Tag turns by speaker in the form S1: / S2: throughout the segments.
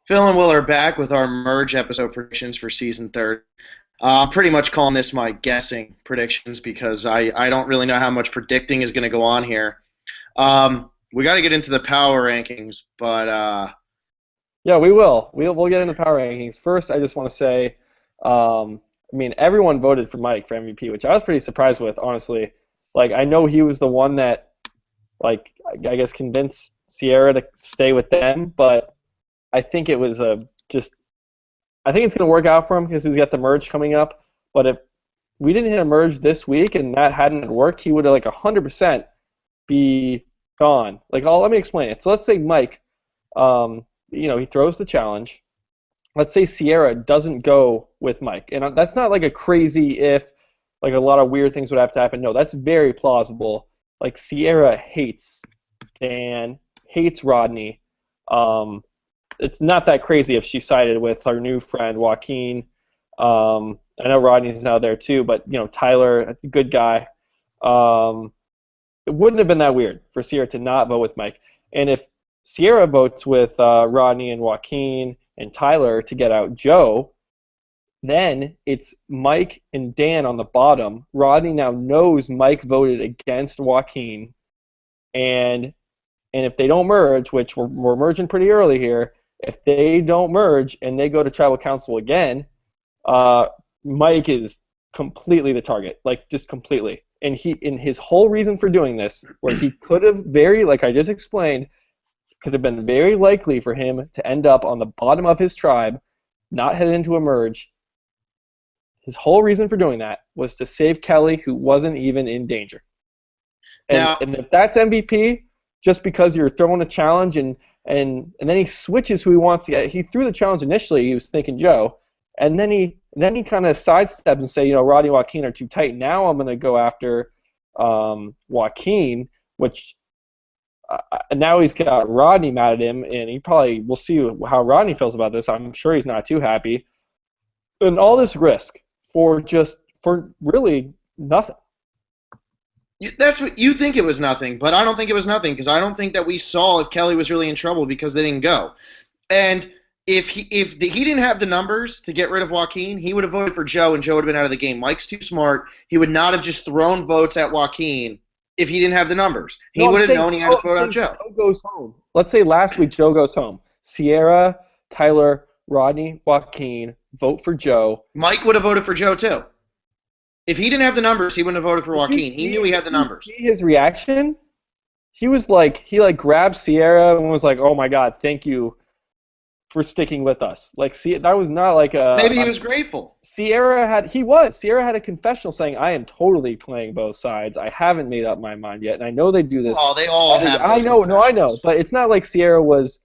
S1: Phil and Will are back with our merge episode predictions for season third. I'm pretty much calling this my guessing predictions because I don't really know how much predicting is going to go on here. We got to get into the power rankings, but
S2: Yeah, we will. We'll get into power rankings. First, I just want to say, everyone voted for Mike for MVP, which I was pretty surprised with, honestly. Like, I know he was the one that, like, I guess convinced Sierra to stay with them, but I think it was I think it's going to work out for him because he's got the merge coming up. But if we didn't hit a merge this week and that hadn't worked, he would have, like, 100% be gone. Like, let me explain it. So let's say Mike. He throws the challenge. Let's say Sierra doesn't go with Mike. And that's not like a crazy if, like a lot of weird things would have to happen. No, that's very plausible. Like Sierra hates Dan, hates Rodney. It's not that crazy if she sided with her new friend Joaquin. I know Rodney's now there too, but Tyler, a good guy. It wouldn't have been that weird for Sierra to not vote with Mike. And if Sierra votes with Rodney and Joaquin and Tyler to get out Joe, then it's Mike and Dan on the bottom. Rodney now knows Mike voted against Joaquin, and if they don't merge, which we're merging pretty early here, if they don't merge and they go to tribal council again, Mike is completely the target, like just completely. And his whole reason for doing this, where he could have like I just explained, could have been very likely for him to end up on the bottom of his tribe, not headed into a merge. His whole reason for doing that was to save Kelly, who wasn't even in danger. And if that's MVP, just because you're throwing a challenge and then he switches who he wants to get. He threw the challenge initially, he was thinking Joe, and then he kind of sidesteps and say, Rodney and Joaquin are too tight. Now I'm going to go after Joaquin, which now he's got Rodney mad at him, and we'll see how Rodney feels about this. I'm sure he's not too happy. And all this risk for really nothing.
S1: That's what you think it was nothing, but I don't think it was nothing because I don't think that we saw if Kelly was really in trouble because they didn't go. And if he didn't have the numbers to get rid of Joaquin, he would have voted for Joe, and Joe would have been out of the game. Mike's too smart. He would not have just thrown votes at Joaquin if he didn't have the numbers. He would have known he had to vote out Joe.
S2: Joe goes home. Let's say last week Joe goes home. Sierra, Tyler, Rodney, Joaquin vote for Joe.
S1: Mike would have voted for Joe too. If he didn't have the numbers, he wouldn't have voted for Joaquin. He knew he had the numbers.
S2: See his reaction? He was like, he grabbed Sierra and was like, "Oh my God, thank you for sticking with us." Like, see, that was not like a.
S1: Maybe he was grateful.
S2: Sierra had a confessional saying, "I am totally playing both sides. I haven't made up my mind yet, and I know they do this."
S1: Oh, they all have.
S2: I know, but it's not like Sierra was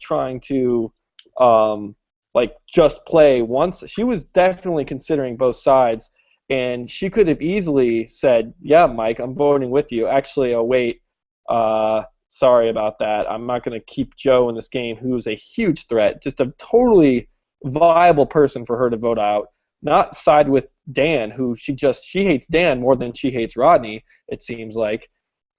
S2: trying to just play once. She was definitely considering both sides. And she could have easily said, "Yeah, Mike, I'm voting with you. Actually, oh wait, sorry about that. I'm not going to keep Joe in this game, who's a huge threat, just a totally viable person for her to vote out. Not side with Dan, who she hates Dan more than she hates Rodney, it seems like.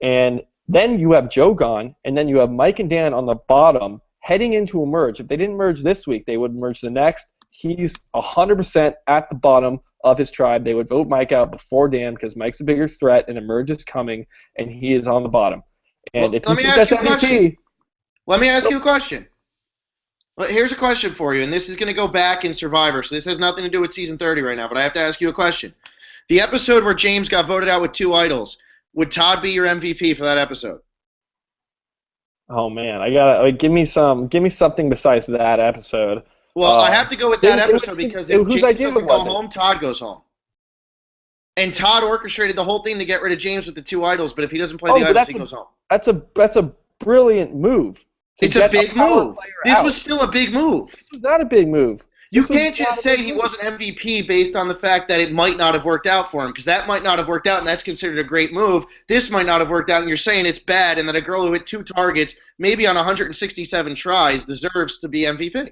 S2: And then you have Joe gone, and then you have Mike and Dan on the bottom heading into a merge. If they didn't merge this week, they would merge the next. He's 100% at the bottom of his tribe. They would vote Mike out before Dan because Mike's a bigger threat and a merge is coming, and he is on the bottom. And if you think that's MVP,
S1: let me ask you a question. Well, here's a question for you, and this is going to go back in Survivor, so this has nothing to do with Season 30 right now, but I have to ask you a question. The episode where James got voted out with 2 idols, would Todd be your MVP for that episode?
S2: Oh man, I gotta give me something besides that episode.
S1: Well, I have to go with that episode because if James doesn't go home, Todd goes home. And Todd orchestrated the whole thing to get rid of James with the 2 idols, but if he doesn't play the idols, he goes home.
S2: That's a brilliant move.
S1: It's a big move. This was still a big move.
S2: This was not a big move.
S1: You can't just say he wasn't MVP based on the fact that it might not have worked out for him, because that might not have worked out, and that's considered a great move. This might not have worked out, and you're saying it's bad, and that a girl who hit 2 targets, maybe on 167 tries, deserves to be MVP.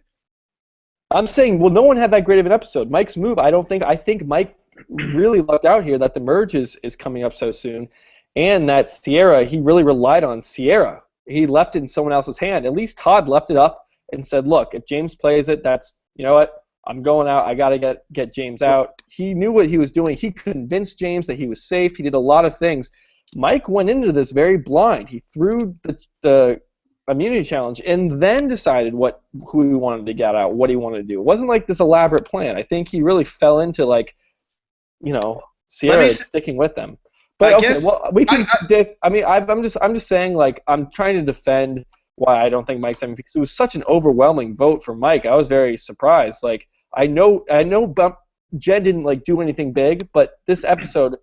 S2: I'm saying, well, no one had that great of an episode. Mike's move, I think Mike really lucked out here that the merge is coming up so soon, and that Sierra, he really relied on Sierra. He left it in someone else's hand. At least Todd left it up and said, look, if James plays it, that's, you know what, I'm going out. I got to get James out. He knew what he was doing. He convinced James that he was safe. He did a lot of things. Mike went into this very blind. He threw the immunity challenge and then decided who he wanted to get out, what he wanted to do. It wasn't like this elaborate plan. I think he really fell into, like, you know, Sierra sticking with them. But we can predict. I mean, I'm just saying, like, I'm trying to defend why I don't think Mike's MVP, because it was such an overwhelming vote for Mike. I was very surprised. Like, I know Jen didn't, like, do anything big, but this episode,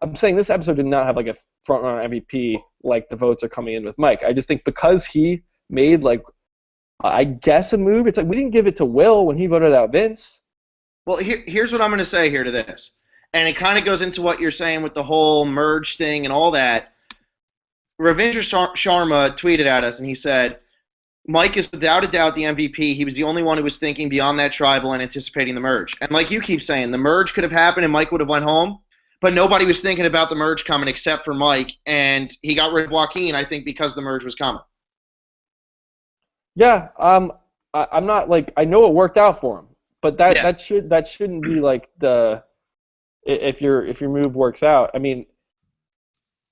S2: I'm saying this episode did not have, like, a front runner MVP like the votes are coming in with Mike. I just think because he made, like, I guess a move. It's like we didn't give it to Will when he voted out Vince.
S1: Well, here's what I'm going to say here to this. And it kind of goes into what you're saying with the whole merge thing and all that. Ravindra Sharma tweeted at us, and he said, Mike is without a doubt the MVP. He was the only one who was thinking beyond that tribal and anticipating the merge. And like you keep saying, the merge could have happened and Mike would have went home, but nobody was thinking about the merge coming except for Mike, and he got rid of Joaquin, I think, because the merge was coming.
S2: Yeah, I'm not, like, I know it worked out for him, but that shouldn't be, like, the if your move works out. I mean,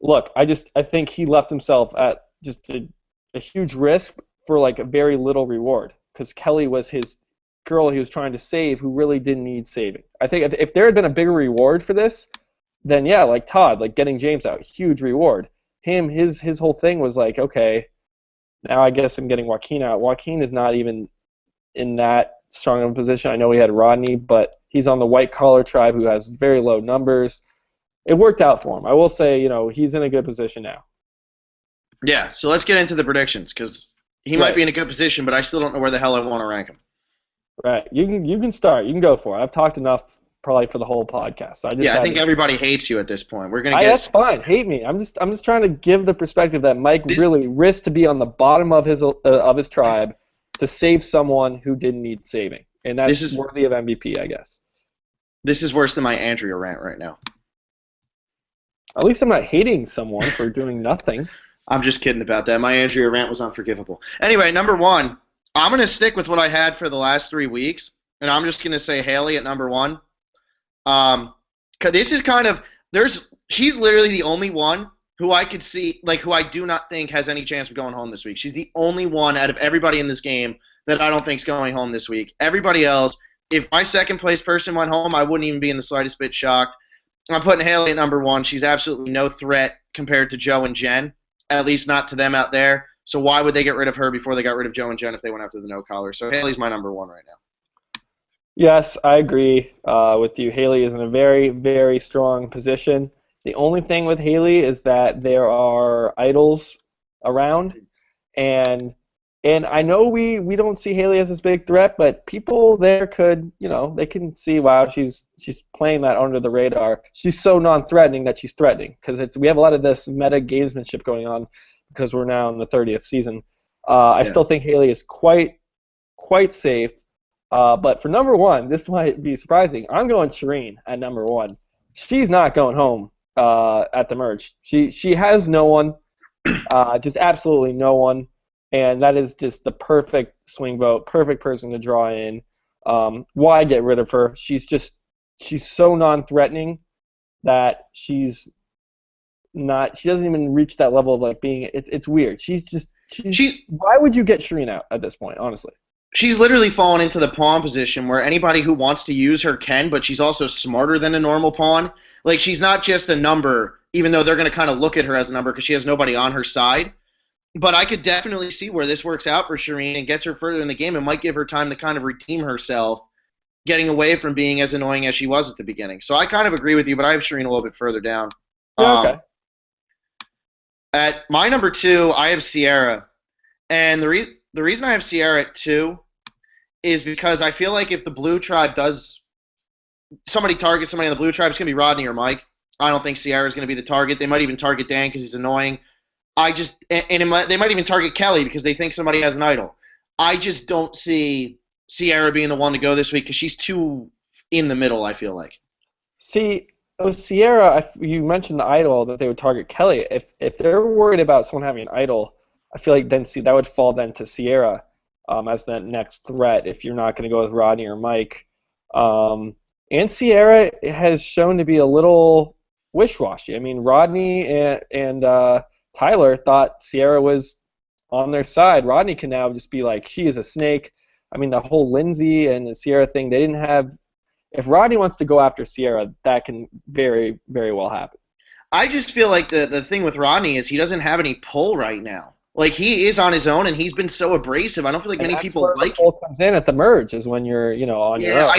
S2: look, I think he left himself at just a huge risk for, like, a very little reward, because Kelly was his girl he was trying to save who really didn't need saving. I think if there had been a bigger reward for this, then yeah, like Todd, like getting James out, huge reward. His whole thing was like, okay, now I guess I'm getting Joaquin out. Joaquin is not even in that strong of a position. I know he had Rodney, but he's on the white-collar tribe who has very low numbers. It worked out for him. I will say, you know, he's in a good position now.
S1: Yeah, so let's get into the predictions, because he might be in a good position, but I still don't know where the hell I want to rank him.
S2: Right. You can start. You can go for it. I've talked enough probably for the whole podcast. So
S1: I think everybody hates you at this point. We're gonna get.
S2: That's fine. Hate me. I'm just trying to give the perspective that Mike really risked to be on the bottom of his tribe to save someone who didn't need saving, and that's worthy of MVP, I guess.
S1: This is worse than my Andrea rant right now.
S2: At least I'm not hating someone for doing nothing.
S1: I'm just kidding about that. My Andrea rant was unforgivable. Anyway, number one, I'm going to stick with what I had for the last 3 weeks, and I'm just going to say Haley at number one. Cause this is kind of she's literally the only one who I could see, like, who I do not think has any chance of going home this week. She's the only one out of everybody in this game that I don't think is going home this week. Everybody else, if my second place person went home, I wouldn't even be in the slightest bit shocked. I'm putting Haley at number one. She's absolutely no threat compared to Joe and Jen, at least not to them out there. So why would they get rid of her before they got rid of Joe and Jen if they went after the no-collar? So Haley's my number one right now.
S2: Yes, I agree with you. Haley is in a very, very strong position. The only thing with Haley is that there are idols around, and I know we don't see Haley as this big threat, but people there could, you know, they can see, wow, she's playing that under the radar. She's so non-threatening that she's threatening, because we have a lot of this meta gamesmanship going on because we're now in the 30th season. I still think Haley is quite safe. But for number one, this might be surprising. I'm going Shireen at number one. She's not going home at the merge. She has no one, just absolutely no one, and that is just the perfect swing vote, perfect person to draw in. Why get rid of her? She's so non-threatening that she doesn't even reach that level of, like, being. It's weird. Why would you get Shireen out at this point, honestly?
S1: She's literally fallen into the pawn position where anybody who wants to use her can, but she's also smarter than a normal pawn. Like, she's not just a number, even though they're going to kind of look at her as a number because she has nobody on her side. But I could definitely see where this works out for Shireen and gets her further in the game and might give her time to kind of redeem herself, getting away from being as annoying as she was at the beginning. So I kind of agree with you, but I have Shireen a little bit further down.
S2: Yeah, okay.
S1: At my number two, I have Sierra. And the reason I have Sierra at two is because I feel like if the blue tribe somebody targets somebody in the blue tribe, it's going to be Rodney or Mike. I don't think Sierra is going to be the target. They might even target Dan because he's annoying. They might even target Kelly because they think somebody has an idol. I just don't see Sierra being the one to go this week because she's too in the middle, I feel like.
S2: See, Sierra, you mentioned the idol that they would target Kelly. If they're worried about someone having an idol, I feel like then that would fall then to Sierra. as that next threat if you're not going to go with Rodney or Mike. And Sierra has shown to be a little wish-washy. I mean, Rodney and Tyler thought Sierra was on their side. Rodney can now just be like, she is a snake. I mean, the whole Lindsay and the Sierra thing, they didn't have. If Rodney wants to go after Sierra, that can very, very well happen.
S1: I just feel like the thing with Rodney is he doesn't have any pull right now. Like, he is on his own, and he's been so abrasive. I don't feel like many people like him.
S2: The pull comes in at the merge is when you're, on your own.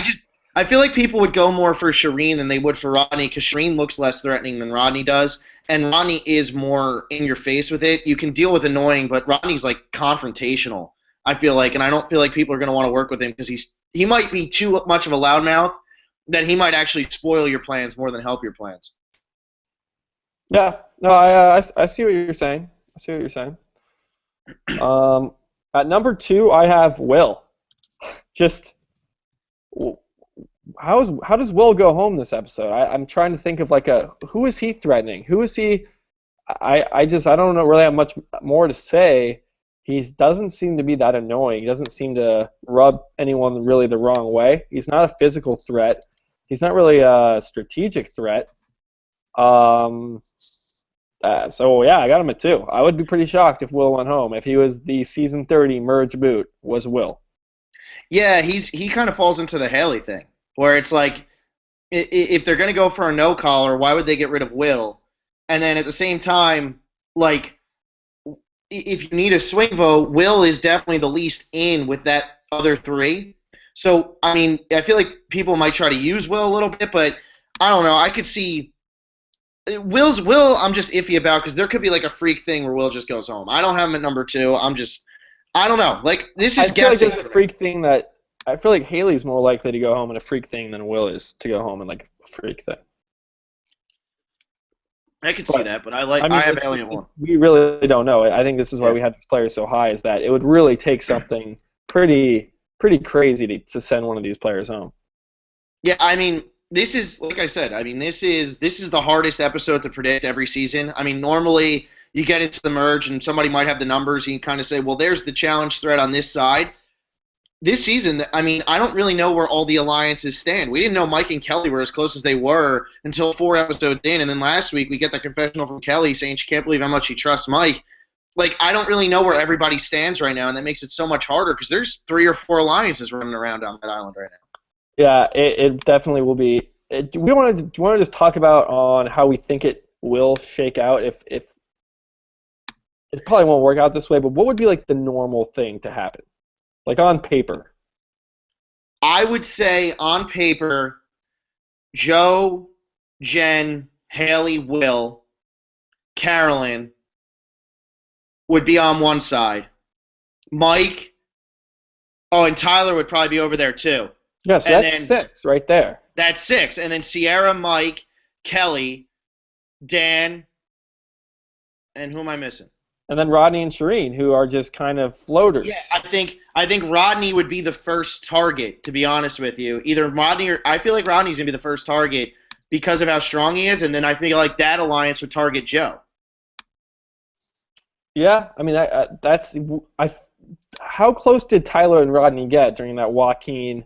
S1: I feel like people would go more for Shireen than they would for Rodney because Shireen looks less threatening than Rodney does, and Rodney is more in your face with it. You can deal with annoying, but Rodney's like confrontational, I feel like, and I don't feel like people are going to want to work with him because he might be too much of a loudmouth that he might actually spoil your plans more than help your plans.
S2: Yeah, no, I see what you're saying. At number 2, I have Will. Just how does Will go home this episode? I'm trying to think of who is he threatening? Who is he? I don't really have much more to say. He doesn't seem to be that annoying. He doesn't seem to rub anyone really the wrong way. He's not a physical threat. He's not really a strategic threat. So yeah, I got him at 2. I would be pretty shocked if Will went home. If he was the season 30 merge boot, was Will.
S1: Yeah, he kind of falls into the Haley thing, where it's like, if they're going to go for a no-collar, why would they get rid of Will? And then at the same time, like, if you need a swing vote, Will is definitely the least in with that other 3. So, I mean, I feel like people might try to use Will a little bit, but I don't know. I could see Will I'm just iffy about because there could be like a freak thing where Will just goes home. I don't have him at number 2. I don't know. Like, this is guessing.
S2: I feel like there's a freak thing that I feel like Haley's more likely to go home in a freak thing than Will is to go home in like a freak thing.
S1: I could see that, but I have Haley at 1.
S2: We really don't know. I think this is why we have these players so high, is that it would really take something pretty crazy to send one of these players home.
S1: Yeah, I mean, this is, like I said, this is the hardest episode to predict every season. I mean, normally you get into the merge and somebody might have the numbers and you kind of say, well, there's the challenge threat on this side. This season, I mean, I don't really know where all the alliances stand. We didn't know Mike and Kelly were as close as they were until 4 episodes in, and then last week we get the confessional from Kelly saying she can't believe how much she trusts Mike. Like, I don't really know where everybody stands right now, and that makes it so much harder because there's 3 or 4 alliances running around on that island right now.
S2: Yeah, it definitely will be. Do you want to just talk about on how we think it will shake out? If it probably won't work out this way, but what would be like the normal thing to happen? Like on paper.
S1: I would say on paper, Joe, Jen, Haley, Will, Carolyn would be on one side. Mike, and Tyler would probably be over there too.
S2: Yeah, so that's 6 right there.
S1: That's 6. And then Sierra, Mike, Kelly, Dan, and who am I missing?
S2: And then Rodney and Shireen, who are just kind of floaters.
S1: Yeah, I think Rodney would be the first target, to be honest with you. Either Rodney or I feel like Rodney's going to be the first target because of how strong he is, and then I feel like that alliance would target Joe.
S2: Yeah, I mean, how close did Tyler and Rodney get during that Joaquin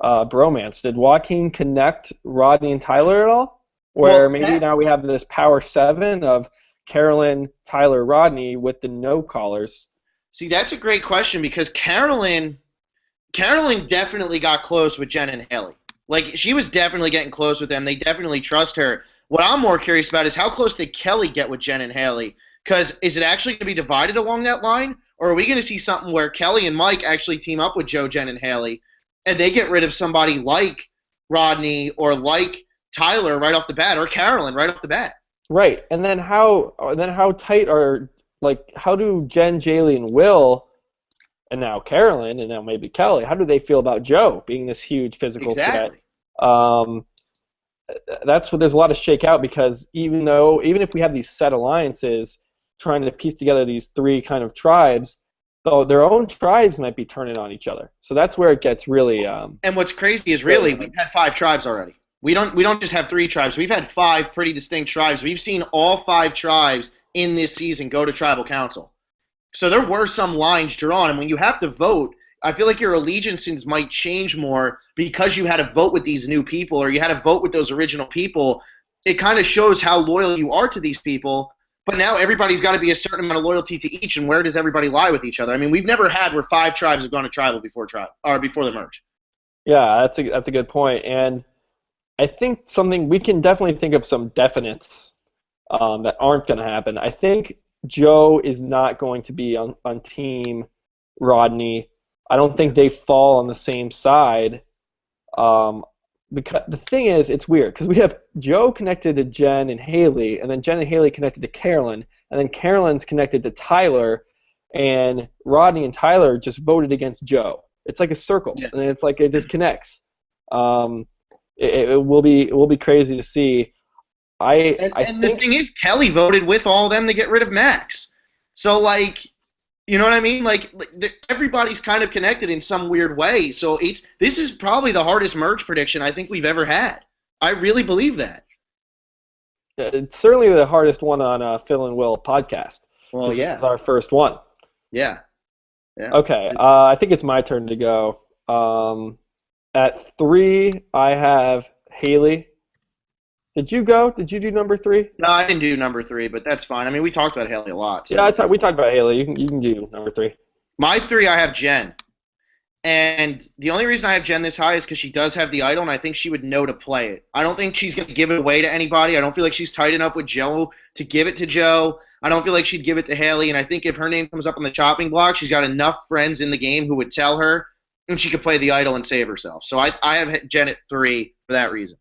S2: bromance? Did Joaquin connect Rodney and Tyler at all? Or now we have this power 7 of Carolyn, Tyler, Rodney with the no callers.
S1: See, that's a great question because Carolyn definitely got close with Jen and Haley. Like, she was definitely getting close with them. They definitely trust her. What I'm more curious about is how close did Kelly get with Jen and Haley? Because is it actually going to be divided along that line? Or are we going to see something where Kelly and Mike actually team up with Joe, Jen, and Haley, and they get rid of somebody like Rodney or like Tyler right off the bat, or Carolyn right off the bat?
S2: Right, and then how tight are, like, how do Jen, Jaylee, and Will, and now Carolyn, and now maybe Kelly, how do they feel about Joe being this huge physical threat? That's what there's a lot of shakeout because even if we have these set alliances trying to piece together these 3 kind of tribes, though their own tribes might be turning on each other. So that's where it gets really.
S1: And what's crazy is really we've had 5 tribes already. We don't just have 3 tribes. We've had 5 pretty distinct tribes. We've seen all 5 tribes in this season go to tribal council. So there were some lines drawn, and when you have to vote I feel like your allegiances might change more because you had to vote with these new people or you had to vote with those original people. It kind of shows how loyal you are to these people. But now everybody's got to be a certain amount of loyalty to each, and where does everybody lie with each other? I mean, we've never had where 5 tribes have gone to tribal before the merge.
S2: Yeah, that's a good point, and I think something we can definitely think of some definites that aren't going to happen. I think Joe is not going to be on Team Rodney. I don't think they fall on the same side. Because the thing is, it's weird because we have Joe connected to Jen and Haley, and then Jen and Haley connected to Carolyn, and then Carolyn's connected to Tyler, and Rodney and Tyler just voted against Joe. It's like a circle, and it's like it just connects. It will be crazy to see. I
S1: think
S2: the
S1: thing is, Kelly voted with all of them to get rid of Max. So, like, you know what I mean? Like everybody's kind of connected in some weird way. So this is probably the hardest merge prediction I think we've ever had. I really believe that.
S2: It's certainly the hardest one on Phil and Will podcast.
S1: Well,
S2: this
S1: yeah.
S2: is our first one.
S1: Yeah.
S2: Okay, I think it's my turn to go. At 3, I have Haley. Did you go? Did you do number 3?
S1: No, I didn't do number 3, but that's fine. I mean, we talked about Haley a lot. So.
S2: Yeah, we talked about Haley. You can do number 3.
S1: My 3, I have Jen. And the only reason I have Jen this high is because she does have the idol, and I think she would know to play it. I don't think she's going to give it away to anybody. I don't feel like she's tight enough with Joe to give it to Joe. I don't feel like she'd give it to Haley, and I think if her name comes up on the chopping block, she's got enough friends in the game who would tell her, and she could play the idol and save herself. So I have Jen at 3 for that reason.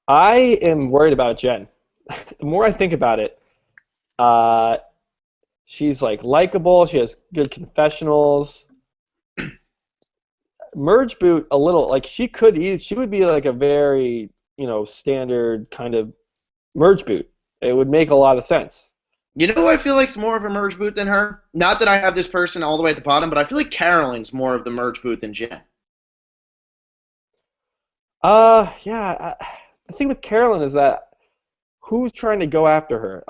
S2: I am worried about Jen. The more I think about it, she's like likable. She has good confessionals. Merge boot a little like she would be like a very standard kind of merge boot. It would make a lot of sense.
S1: You know who I feel like's more of a merge boot than her? Not that I have this person all the way at the bottom, but I feel like Carolyn's more of the merge boot than Jen.
S2: Yeah. The thing with Carolyn is that who's trying to go after her?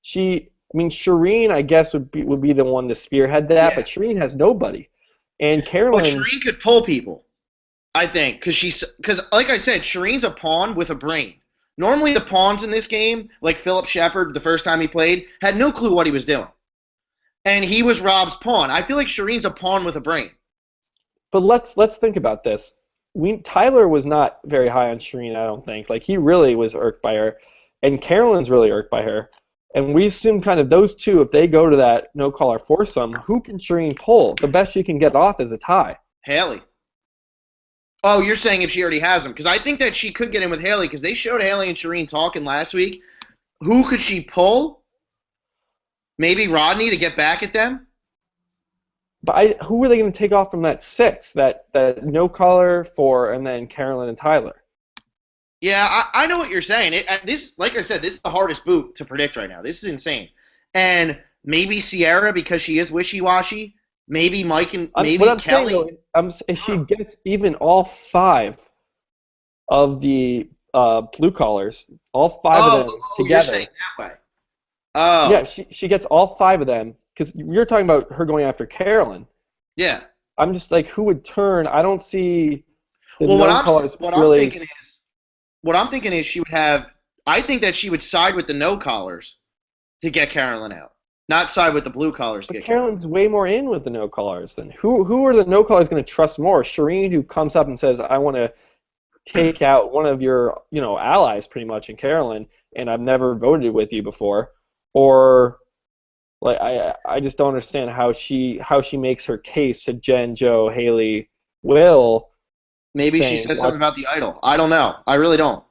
S2: Shireen, I guess, would be the one to spearhead that, but Shireen has nobody. And Carolyn...
S1: But Shireen could pull people, I think, because like I said, Shireen's a pawn with a brain. Normally the pawns in this game, like Philip Shepard the first time he played, had no clue what he was doing. And he was Rob's pawn. I feel like Shireen's a pawn with a brain.
S2: But let's think about this. Tyler was not very high on Shireen, I don't think. Like, he really was irked by her. And Carolyn's really irked by her. And we assume kind of those two, if they go to that no-caller foursome, who can Shireen pull? The best she can get off is a tie.
S1: Haley. Oh, you're saying if she already has them. Because I think that she could get in with Haley, because they showed Haley and Shireen talking last week. Who could she pull? Maybe Rodney to get back at them?
S2: But who are they going to take off from that 6? That no-caller 4, and then Carolyn and Tyler?
S1: Yeah, I know what you're saying. Like I said, this is the hardest boot to predict right now. This is insane. And maybe Sierra, because she is wishy-washy. Maybe Mike and maybe Kelly.
S2: Saying, though, if she gets even all 5 of the blue collars, all 5 of them together.
S1: You're saying that way. Oh.
S2: Yeah, she gets all 5 of them. Because you're talking about her going after Carolyn.
S1: Yeah.
S2: I'm just like, who would turn? I don't see the
S1: what I'm thinking is she would have. I think that she would side with the no collars to get Carolyn out, not side with the blue collars.
S2: But Carolyn's way more in with the no collars than who are the no collars going to trust more? Shireen, who comes up and says, "I want to take out one of your allies, pretty much, in Carolyn, and I've never voted with you before," or like I just don't understand how she makes her case to Jen, Joe, Haley, Will.
S1: Maybe she says something about the idol. I don't know. I really don't.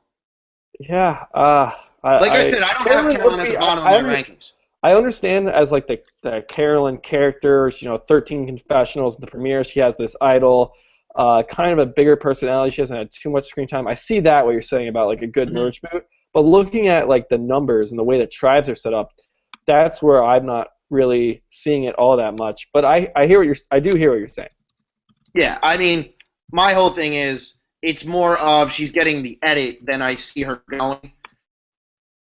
S2: Yeah.
S1: I said, I don't have Carolyn at the bottom of my rankings.
S2: I understand as like the Carolyn character, 13 confessionals, the premiere, she has this idol, kind of a bigger personality. She hasn't had too much screen time. I see that what you're saying about like a good merge boot, but looking at like the numbers and the way that tribes are set up, that's where I'm not really seeing it all that much. But I do hear what you're saying.
S1: Yeah, I mean, my whole thing is it's more of she's getting the edit than I see her going.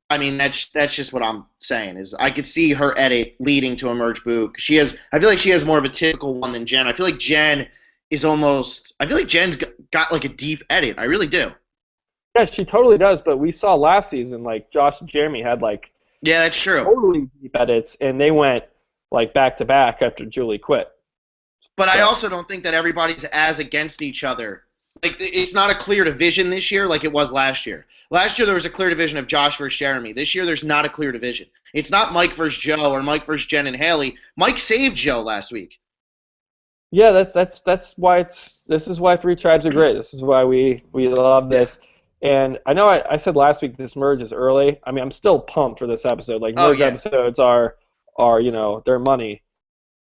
S1: I mean, that's just what I'm saying. Is I could see her edit leading to a merge boot. She has. I feel like she has more of a typical one than Jen. I feel like Jen is almost. I feel like Jen's got like a deep edit. I really do.
S2: Yeah, she totally does. But we saw last season, like Josh and Jeremy had like
S1: Yeah, that's true.
S2: totally deep edits, and they went like back to back after Julie quit.
S1: But I
S2: So,
S1: also don't think that everybody's as against each other. Like it's not a clear division this year like it was last year. Last year there was a clear division of Josh versus Jeremy. This year there's not a clear division. It's not Mike versus Joe or Mike versus Jen and Haley. Mike saved Joe last week.
S2: yeah, that's why this is why Three Tribes are great. This is why we love this. And I know I said last week this merge is early. I mean, I'm still pumped for this episode. Like merge episodes are they're money.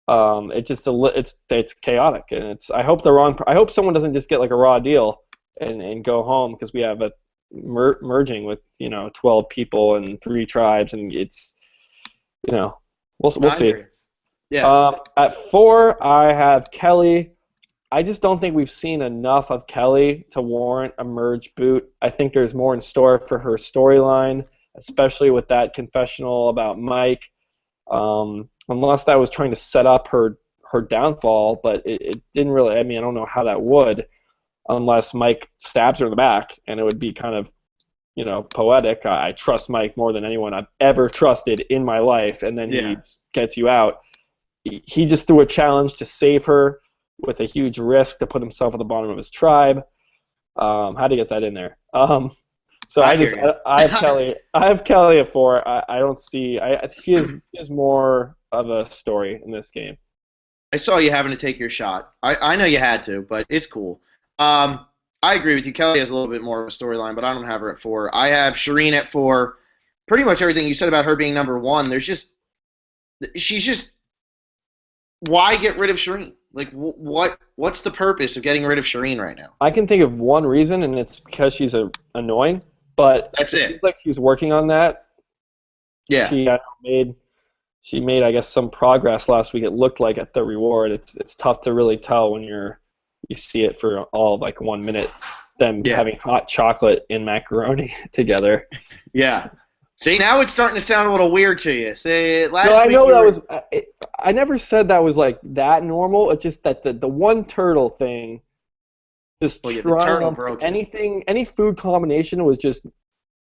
S2: It's just it's chaotic, and I hope someone doesn't just get like a raw deal and go home because we have a merging with 12 people and 3 tribes, and it's we'll see.
S1: Agree. Yeah.
S2: At 4, I have Kelly. I just don't think we've seen enough of Kelly to warrant a merge boot. I think there's more in store for her storyline, especially with that confessional about Mike. Unless that was trying to set up her downfall, but it didn't really. I mean, I don't know how that would, unless Mike stabs her in the back, and it would be kind of, poetic. I trust Mike more than anyone I've ever trusted in my life, and then he gets you out. He just threw a challenge to save her with a huge risk to put himself at the bottom of his tribe. How to get that in there? So I have Kelly. I have Kelly at 4. I don't see. He is more of a story in this game.
S1: I saw you having to take your shot. I know you had to, but it's cool. I agree with you. Kelly has a little bit more of a storyline, but I don't have her at 4. I have Shireen at 4. Pretty much everything you said about her being number 1. She's just. Why get rid of Shireen? Like, what's the purpose of getting rid of Shireen right now?
S2: I can think of one reason, and it's because she's annoying. But
S1: it
S2: seems like she's working on that.
S1: Yeah.
S2: She made, I guess, some progress last week. It looked like at the reward. It's tough to really tell when you see it for all of like 1 minute. Them having hot chocolate and macaroni together.
S1: Yeah. See, now it's starting to sound a little weird to you.
S2: I never said that was like that normal. It's just that the one turtle thing. Just any food combination was just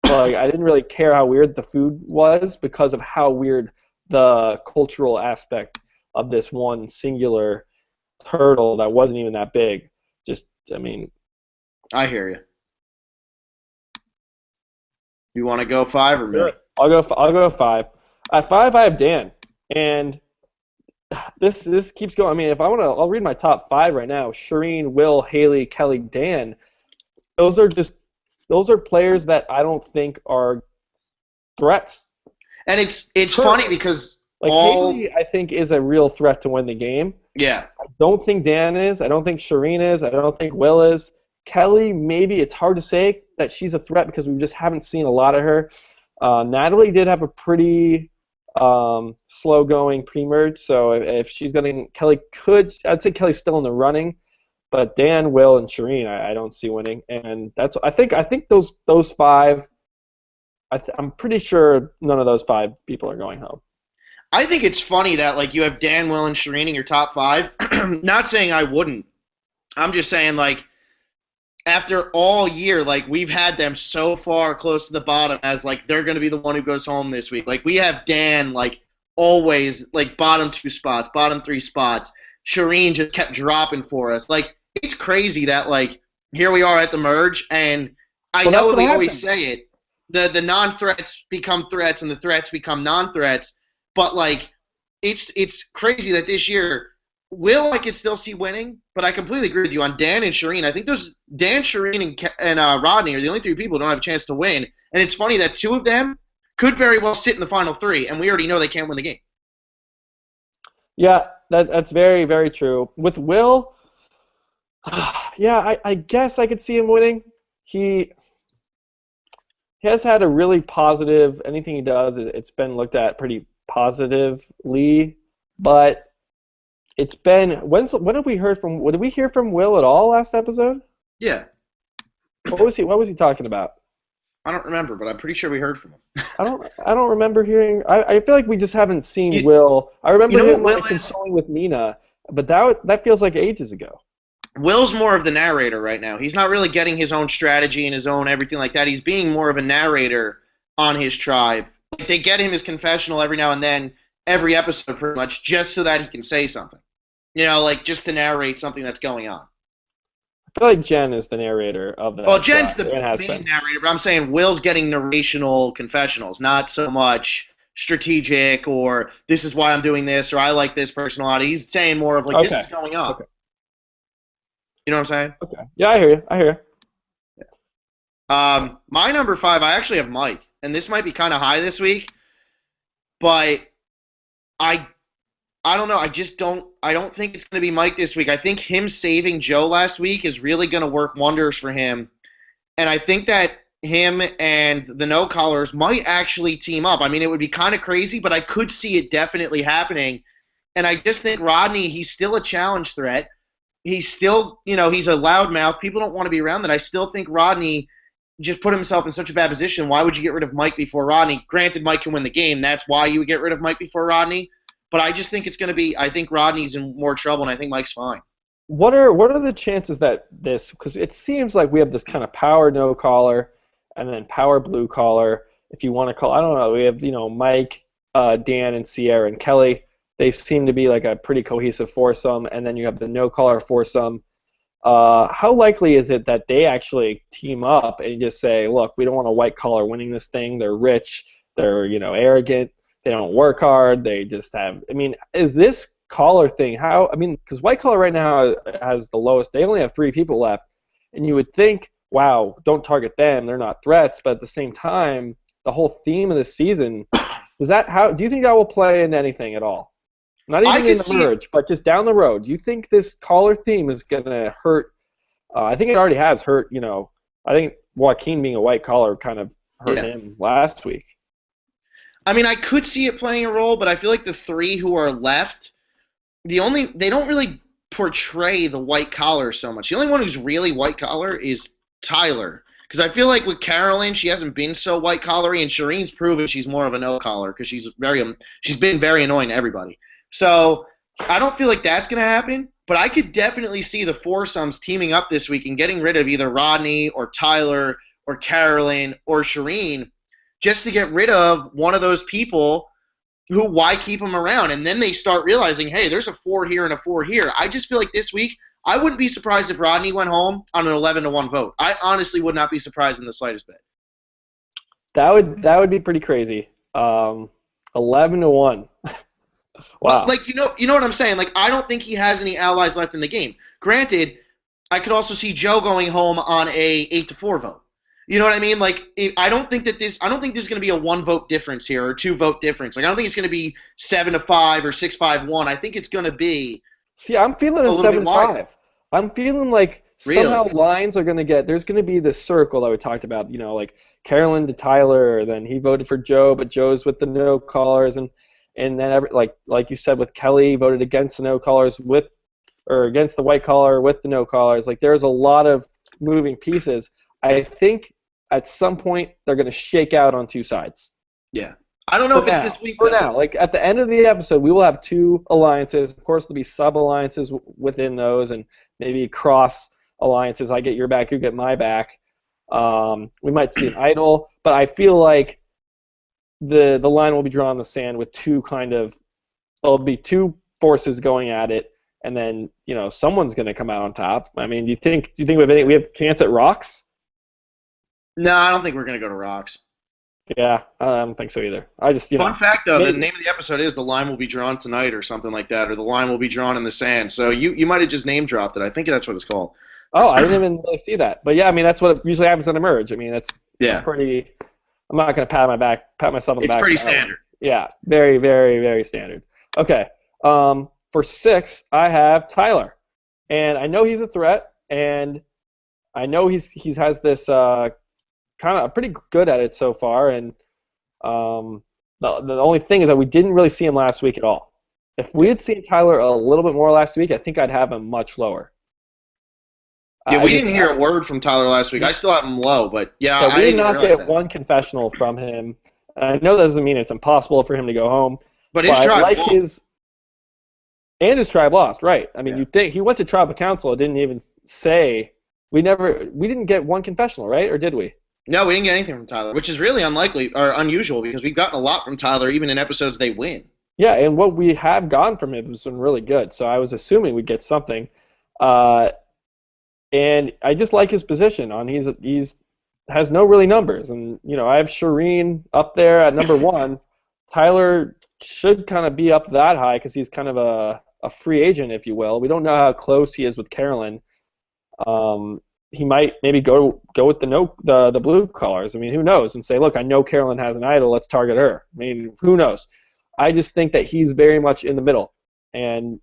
S2: like I didn't really care how weird the food was because of how weird the cultural aspect of this one singular turtle that wasn't even that big.
S1: I hear you. You want to go 5 or me?
S2: I'll go 5. At 5, I have Dan, and this keeps going. I mean, if I want to, I'll read my top 5 right now. Shireen, Will, Haley, Kelly, Dan. Those are players that I don't think are threats.
S1: And it's funny because
S2: Haley, I think, is a real threat to win the game.
S1: Yeah.
S2: I don't think Dan is. I don't think Shireen is. I don't think Will is. Kelly, maybe it's hard to say that she's a threat because we just haven't seen a lot of her. Natalie did have a pretty slow-going pre-merge, so if she's going to, I'd say Kelly's still in the running, but Dan, Will, and Shireen, I don't see winning, and I think those 5. I'm pretty sure none of those 5 people are going home.
S1: I think it's funny that like you have Dan, Will, and Shireen in your top 5. Not saying I wouldn't. I'm just saying like. After all year, like, we've had them so far close to the bottom as, like, they're going to be the one who goes home this week. Like, we have Dan, like, always, like, bottom 2 spots, bottom 3 spots. Shireen just kept dropping for us. Like, it's crazy that, like, here we are at the merge, and I know we always say it. The non-threats become threats, and the threats become non-threats. But, like, it's crazy that this year – Will, I could still see winning, but I completely agree with you on Dan and Shireen. I think Dan, Shireen, and Rodney are the only 3 people who don't have a chance to win. And it's funny that 2 of them could very well sit in the final 3, and we already know they can't win the game.
S2: Yeah, that's very, very true. With Will, I guess I could see him winning. He has had a really positive. Anything he does, it's been looked at pretty positively, but. It's been when have we heard from? Did we hear from Will at all last episode?
S1: Yeah.
S2: What was he talking about?
S1: I don't remember, but I'm pretty sure we heard from him.
S2: I don't remember hearing. I feel like we just haven't seen
S1: You,
S2: Will. I
S1: you
S2: remember
S1: know what
S2: him
S1: Will
S2: like
S1: is?
S2: consoling with Nina, but that feels like ages ago.
S1: Will's more of the narrator right now. He's not really getting his own strategy and his own everything like that. He's being more of a narrator on his tribe. Like they get him his confessional every now and then, every episode pretty much, just so that he can say something. Like just to narrate something that's going on.
S2: I feel like Jen is the narrator of
S1: Well,
S2: that
S1: Jen's
S2: tribe
S1: the
S2: and has
S1: main
S2: been.
S1: narrator, but I'm saying Will's getting narrational confessionals, not so much strategic or this is why I'm doing this or I like this person a lot. He's saying more of like this
S2: Okay.
S1: is going on.
S2: Okay.
S1: You know what I'm saying?
S2: Okay. Yeah, I hear you. I hear you.
S1: My number 5, I actually have Mike, and this might be kind of high this week, but I I don't know. I just don't. I don't think it's going to be Mike this week. I think him saving Joe last week is really going to work wonders for him, and I think that him and the no collars might actually team up. I mean, it would be kind of crazy, but I could see it definitely happening. And I just think Rodney, he's still a challenge threat. He's still, he's a loudmouth. People don't want to be around that. I still think Rodney just put himself in such a bad position. Why would you get rid of Mike before Rodney? Granted, Mike can win the game. That's why you would get rid of Mike before Rodney. But I just think it's going to be. I think Rodney's in more trouble, and I think Mike's fine.
S2: What are the chances that this? Because it seems like we have this kind of power no collar, and then power blue collar. If you want to call, I don't know. We have Mike, Dan, and Sierra and Kelly. They seem to be like a pretty cohesive foursome, and then you have the no collar foursome. How likely is it that they actually team up and just say, look, we don't want a white collar winning this thing. They're rich. They're arrogant. They don't work hard. They just have. I mean, is this collar thing how? I mean, because white collar right now has the lowest. They only have 3 people left, and you would think, wow, don't target them. They're not threats. But at the same time, the whole theme of this season do you think that will play into anything at all? Not
S1: I
S2: even in
S1: could
S2: the
S1: see it.
S2: merge, but just down the road. Do you think this collar theme is going to hurt? I think it already has hurt. I think Joaquin being a white collar kind of hurt
S1: Yeah.
S2: him last week.
S1: I mean, I could see it playing a role, but I feel like the 3 who are left, they don't really portray the white collar so much. The only one who's really white collar is Tyler. Because I feel like with Carolyn, she hasn't been so white collary, and Shireen's proven she's more of a no collar because she's been very annoying to everybody. So I don't feel like that's going to happen, but I could definitely see the foursomes teaming up this week and getting rid of either Rodney or Tyler or Carolyn or Shireen just to get rid of one of those people who, why keep them around? And then they start realizing, hey, there's a 4 here and a 4 here. I just feel like this week, I wouldn't be surprised if Rodney went home on an 11-1 vote. I honestly would not be surprised in the slightest bit.
S2: That would be pretty crazy. 11-1. Wow.
S1: But like you know what I'm saying? Like I don't think he has any allies left in the game. Granted, I could also see Joe going home on a 8-4 vote. You know what I mean? Like I don't think this is going to be a 1 vote difference here or 2 vote difference. Like I don't think it's going to be 7-5 or 6-5-1. I think it's going to be
S2: See, I'm feeling
S1: a
S2: a
S1: little bit
S2: 7-5.
S1: wider.
S2: I'm feeling like
S1: Really?
S2: somehow lines are going to get. There's going to be this circle that we talked about. Like Carolyn to Tyler, then he voted for Joe, but Joe's with the no callers, and then like you said with Kelly voted against the no callers or against the white collar with the no callers. Like there's a lot of moving pieces. I think at some point they're going to shake out on 2 sides.
S1: Yeah. I don't know if it's this week.
S2: For
S1: though.
S2: now, like at the end of the episode, we will have 2 alliances. Of course, there'll be sub-alliances within those, and maybe cross-alliances. I get your back, you get my back. We might see an idol, but I feel like the line will be drawn in the sand with there'll be 2 forces going at it, and then someone's going to come out on top. I mean, do you think we have a chance at Rocks?
S1: No, I don't think we're going to go to Rocks.
S2: Yeah, I don't think so either. I just
S1: Fun fact, though,
S2: maybe.
S1: the name of the episode is "The Line Will Be Drawn Tonight" or something like that, or "The Line Will Be Drawn in the Sand." So you might have just name dropped it. I think that's what it's called.
S2: Oh, I didn't even really see that. But yeah, I mean that's what usually happens in a merge. I mean that's
S1: Yeah,
S2: pretty. I'm not gonna pat myself on the
S1: it's
S2: back.
S1: pretty
S2: for that one.
S1: standard.
S2: Yeah, very, very, very standard. Okay, for 6, I have Tyler, and I know he's a threat, and I know he has this kind of pretty good at it so far, and the only thing is that we didn't really see him last week at all. If we had seen Tyler a little bit more last week, I think I'd have him much lower.
S1: Yeah,
S2: I
S1: we
S2: just
S1: didn't hear a word from Tyler last week. I still have him low, but yeah,
S2: yeah,
S1: I
S2: we did
S1: didn't even
S2: not
S1: realize
S2: get
S1: that.
S2: one confessional from him. I know that doesn't mean it's impossible for him to go home,
S1: But his
S2: but
S1: tribe
S2: like
S1: won.
S2: his tribe lost, right? I mean,
S1: Yeah.
S2: you think he went to tribal council, it didn't even say we didn't get one confessional, right? Or did we?
S1: No, we didn't get anything from Tyler, which is really unlikely or unusual because we've gotten a lot from Tyler, even in episodes they win.
S2: Yeah, and what we have gotten from him has been really good. So I was assuming we'd get something. Uh, and I just like his position on he's has no really numbers, and I have Shireen up there at number one. Tyler should kind of be up that high because he's kind of a free agent, if you will. We don't know how close he is with Carolyn. He might maybe go with the blue collars. I mean, who knows? And say, look, I know Carolyn has an idol. Let's target her. I mean, who knows? I just think that he's very much in the middle, and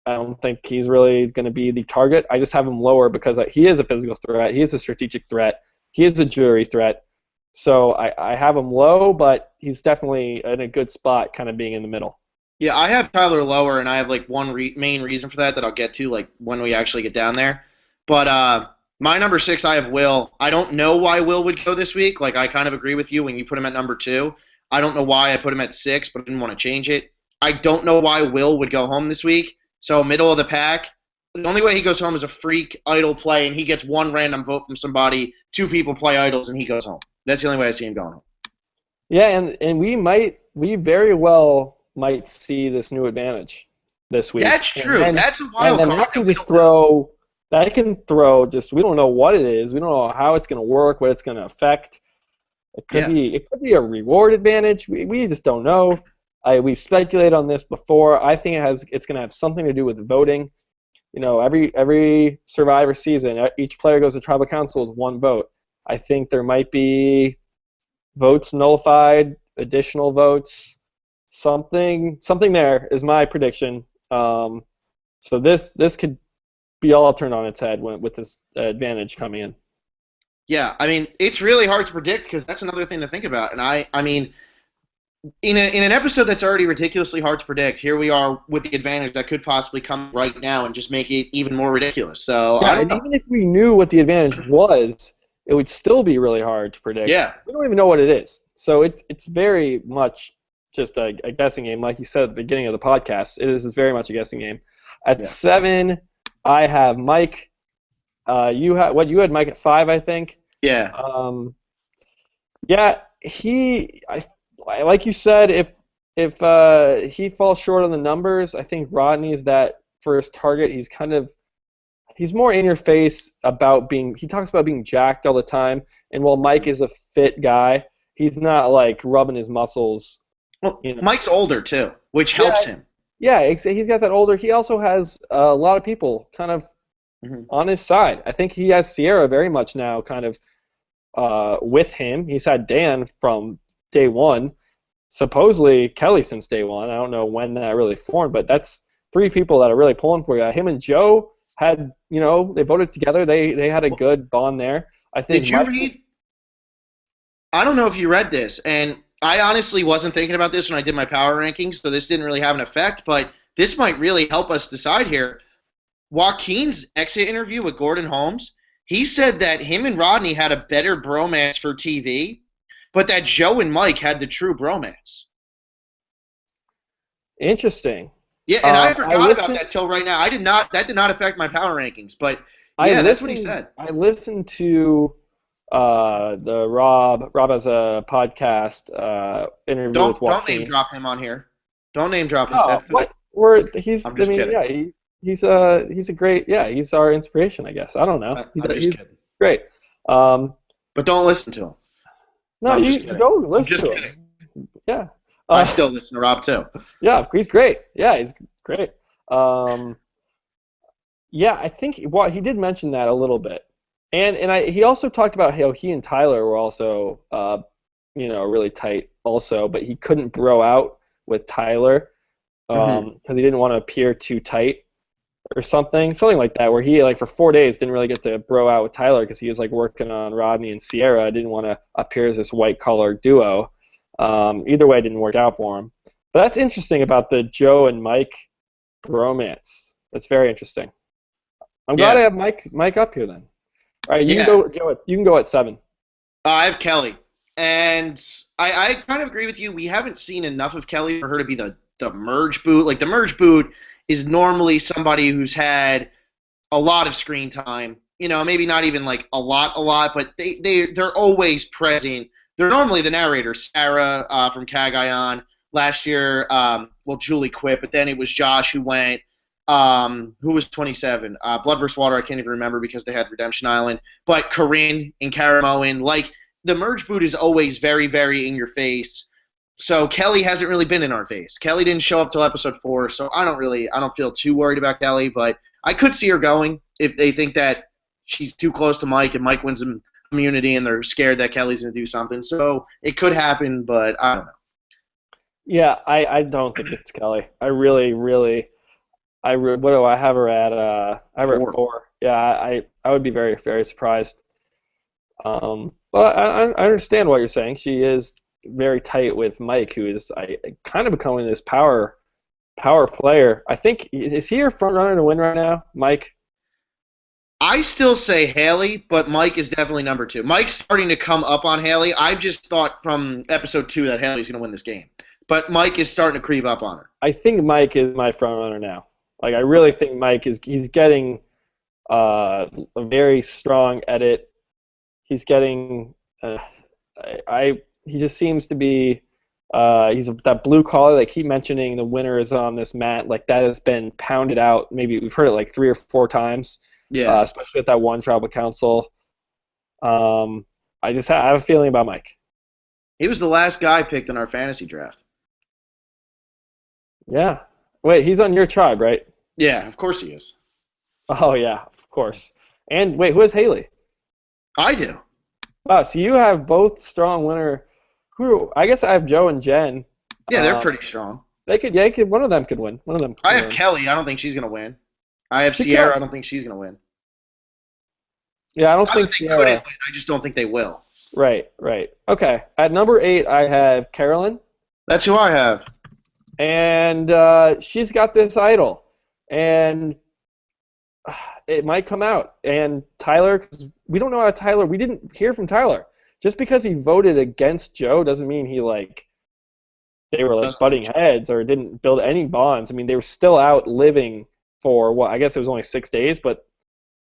S2: I don't think he's really going to be the target. I just have him lower because he is a physical threat. He is a strategic threat. He is a jury threat. So I have him low, but he's definitely in a good spot, kind of being in the middle.
S1: Yeah, I have Tyler lower, and I have like one main reason for that I'll get to like when we actually get down there. But my number 6, I have Will. I don't know why Will would go this week. Like I kind of agree with you when you put him at number 2. I don't know why I put him at 6, but I didn't want to change it. I don't know why Will would go home this week. So middle of the pack. The only way he goes home is a freak idol play, and he gets one random vote from somebody. 2 people play idols, and he goes home. That's the only way I see him going home.
S2: Yeah, and we very well might see this new advantage this week.
S1: That's true. That's a
S2: And
S1: wild
S2: then
S1: card.
S2: that can throw just we don't know what it is. We don't know how it's going to work, what it's going to affect. It could be a reward advantage. We just don't know. We've speculated on this before. I think it's going to have something to do with voting. Every Survivor season, each player goes to tribal council with 1 vote. I think there might be votes nullified, additional votes, something there is my prediction. So this could be all turned on its head with this advantage coming in.
S1: Yeah, I mean, it's really hard to predict because that's another thing to think about. And I mean, in an episode that's already ridiculously hard to predict, here we are with the advantage that could possibly come right now and just make it even more ridiculous. So
S2: Yeah,
S1: I don't
S2: and
S1: know.
S2: even if we knew what the advantage was, it would still be really hard to predict.
S1: Yeah.
S2: We don't even know what it is. So it's very much just a guessing game. Like you said at the beginning of the podcast, it is very much a guessing game. At 7, I have Mike. You had Mike at 5, I think.
S1: Yeah.
S2: Yeah, like you said, if he falls short on the numbers, I think Rodney's that first target. He's more in your face he talks about being jacked all the time, and while Mike is a fit guy, he's not like rubbing his muscles.
S1: Well, Mike's older too, which helps him.
S2: Yeah, he's got that older. He also has a lot of people kind of on his side. I think he has Sierra very much now kind of with him. He's had Dan from day one. Supposedly Kelly since day one. I don't know when that really formed, but that's 3 people that are really pulling for you. Him and Joe had, they voted together. They had a good bond there. I think.
S1: Did you read? I don't know if you read this, and I honestly wasn't thinking about this when I did my power rankings, so this didn't really have an effect, but this might really help us decide here. Joaquin's exit interview with Gordon Holmes, he said that him and Rodney had a better bromance for TV, but that Joe and Mike had the true bromance.
S2: Interesting.
S1: Yeah, and I forgot about that till right now. That did not affect my power rankings, but yeah, that's what he said.
S2: I listened to the Rob has a podcast interview with Joaquin.
S1: Don't name drop him on here. Don't name drop him.
S2: Oh, what? I'm just kidding. Yeah, he's a great. Yeah, he's our inspiration, I guess. I don't know.
S1: I'm just kidding.
S2: Great.
S1: But don't listen to him.
S2: No, you don't listen to him. Yeah.
S1: I still listen to Rob too.
S2: Yeah, he's great. Yeah, he's great. Yeah, I think he did mention that a little bit, and he also talked about how he and Tyler were also really tight also, but he couldn't bro out with Tyler because he didn't want to appear too tight or something like that, where he like for 4 days didn't really get to bro out with Tyler because he was like working on Rodney and Sierra. Didn't want to appear as this white collar duo. Either way, it didn't work out for him. But that's interesting about the Joe and Mike bromance. That's very interesting. I'm glad
S1: Yeah.
S2: I have Mike up here then. All right, you can
S1: Yeah.
S2: go, Joe. You can go at 7.
S1: I have Kelly, and I kind of agree with you. We haven't seen enough of Kelly for her to be the merge boot. Like the merge boot is normally somebody who's had a lot of screen time. You know, maybe not even like a lot, but they're always present. They're normally the narrator. Sarah from Cagayan last year. Well, Julie quit, but then it was Josh who went. Who was 27? Blood vs. Water. I can't even remember because they had Redemption Island. But Corinne and Karamoan, like the merge boot is always very, very in your face. So Kelly hasn't really been in our face. Kelly didn't show up till episode 4, so I don't feel too worried about Kelly, but I could see her going if they think that she's too close to Mike and Mike wins some immunity and they're scared that Kelly's going to do something. So it could happen, but I don't know.
S2: Yeah, I don't think it's Kelly. I really, really, what do I have her at? I have her
S1: 4.
S2: at 4. Yeah, I would be very, very surprised. Well, I understand what you're saying. She is very tight with Mike, who is kind of becoming this power player. I think is he your front runner to win right now, Mike?
S1: I still say Haley, but Mike is definitely number 2. Mike's starting to come up on Haley. I've just thought from episode 2 that Haley's going to win this game. But Mike is starting to creep up on her.
S2: I think Mike is my front runner now. Like I really think Mike he's getting a very strong edit. He's getting he just seems to be that blue collar. They keep mentioning the winner is on this mat. Like that has been pounded out. Maybe we've heard it like 3 or 4 times.
S1: Yeah.
S2: Especially at that one tribal council. I have a feeling about Mike.
S1: He was the last guy picked in our fantasy draft.
S2: Yeah. Wait, he's on your tribe, right?
S1: Yeah, of course he is.
S2: Oh yeah, of course. And wait, who is Haley?
S1: I do.
S2: Wow, so you have both strong winner. I guess I have Joe and Jen.
S1: Yeah, they're pretty strong.
S2: They could, one of them could win. One of them.
S1: I have Kelly. I don't think she's going to win. I have Sierra. I don't think she's going to win.
S2: Yeah, I don't
S1: Not
S2: think
S1: that they
S2: Sierra.
S1: couldn't win. I just don't think they will.
S2: Right. Okay. At number 8, I have Carolyn,
S1: That's who I have.
S2: and she's got this idol, and it might come out. And Tyler, 'cause we don't know how Tyler. We didn't hear from Tyler. Just because he voted against Joe doesn't mean they were like butting heads or didn't build any bonds. I mean, they were still out living for I guess it was only 6 days, but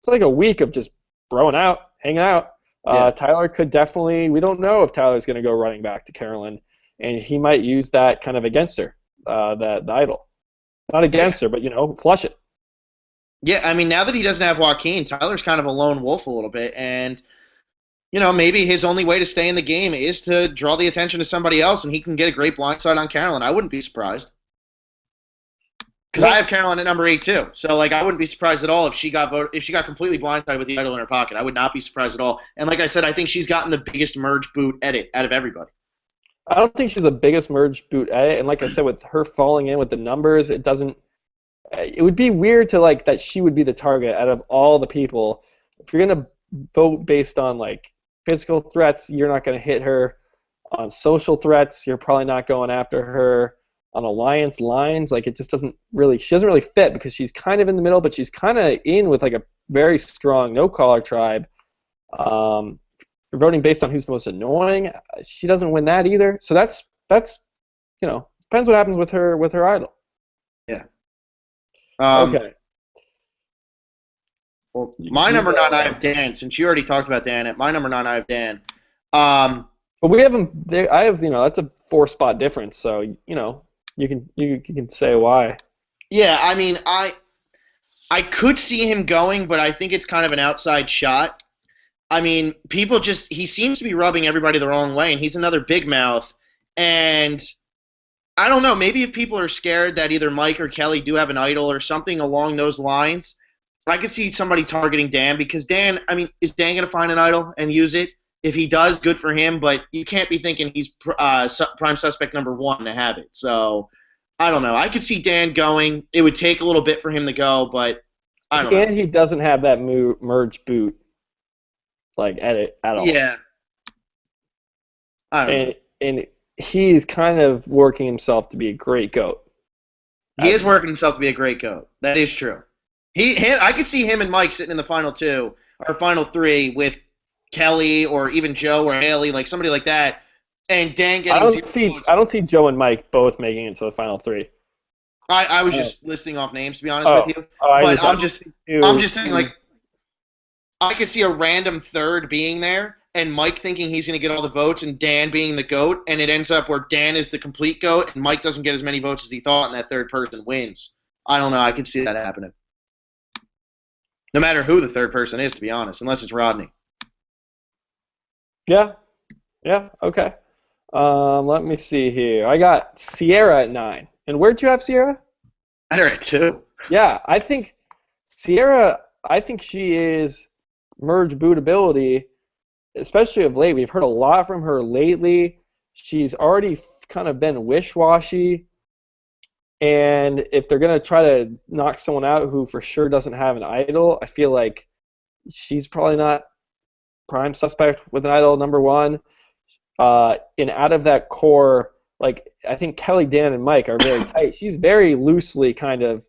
S2: it's like a week of just broing out, hanging out.
S1: Yeah.
S2: Tyler could definitely. We don't know if Tyler's going to go running back to Carolyn, and he might use that kind of against her, the idol. Not against her, but flush it.
S1: Yeah, I mean, now that he doesn't have Joaquin, Tyler's kind of a lone wolf a little bit, and maybe his only way to stay in the game is to draw the attention to somebody else, and he can get a great blindside on Carolyn. I wouldn't be surprised. Because I have Carolyn at number 8 too, so I wouldn't be surprised at all if she got completely blindsided with the idol in her pocket. I would not be surprised at all. And like I said, I think she's gotten the biggest merge boot edit out of everybody.
S2: I don't think she's the biggest merge boot edit, and like I said, with her falling in with the numbers, it doesn't. It would be weird to that she would be the target out of all the people. If you're gonna vote based on physical threats, you're not gonna hit her. On social threats, you're probably not going after her. On alliance lines, it just doesn't really. She doesn't really fit because she's kind of in the middle, but she's kind of in with a very strong no-caller tribe. You're voting based on who's the most annoying. She doesn't win that either. So that's depends what happens with her idol.
S1: Yeah.
S2: Okay.
S1: Well, my number 9, I have Dan. Since you already talked about Dan, at my number 9, I have Dan.
S2: But we haven't. I have. That's a 4-spot difference. So you can say why.
S1: Yeah, I mean, I could see him going, but I think it's kind of an outside shot. I mean, he seems to be rubbing everybody the wrong way, and he's another big mouth. And I don't know, maybe if people are scared that either Mike or Kelly do have an idol or something along those lines, I could see somebody targeting Dan because Dan, I mean, is Dan going to find an idol and use it? If he does, good for him, but you can't be thinking he's prime suspect number 1 to have it. So, I don't know. I could see Dan going. It would take a little bit for him to go, but I don't know.
S2: And he doesn't have that merge boot edit at all.
S1: Yeah. I don't know.
S2: And he's kind of working himself to be a great GOAT.
S1: He is working himself to be a great GOAT. That is true. I could see him and Mike sitting in the final two or final three with Kelly or even Joe or Haley, like somebody like that, and Dan
S2: I
S1: getting
S2: don't
S1: zero
S2: see
S1: votes.
S2: I don't see Joe and Mike both making it to the final three.
S1: I was
S2: Oh,
S1: just listing off names to be honest with you, but
S2: I don't see
S1: I'm
S2: two.
S1: just saying like I could see a random third being there, and Mike thinking he's going to get all the votes, and Dan being the GOAT, and it ends up where Dan is the complete GOAT, and Mike doesn't get as many votes as he thought, and that third person wins. I don't know. I could see that happening. No matter who the third person is, to be honest, unless it's Rodney.
S2: Yeah, yeah, okay. Let me see here. I got Sierra at 9. And where'd you have Sierra?
S1: I had her at 2.
S2: Yeah, I think Sierra. I think she is merge bootability, especially of late. We've heard a lot from her lately. She's already kind of been wish-washy. And if they're going to try to knock someone out who for sure doesn't have an idol, I feel like she's probably not prime suspect with an idol number one. And out of that core, like I think Kelly, Dan, and Mike are very tight. She's very loosely kind of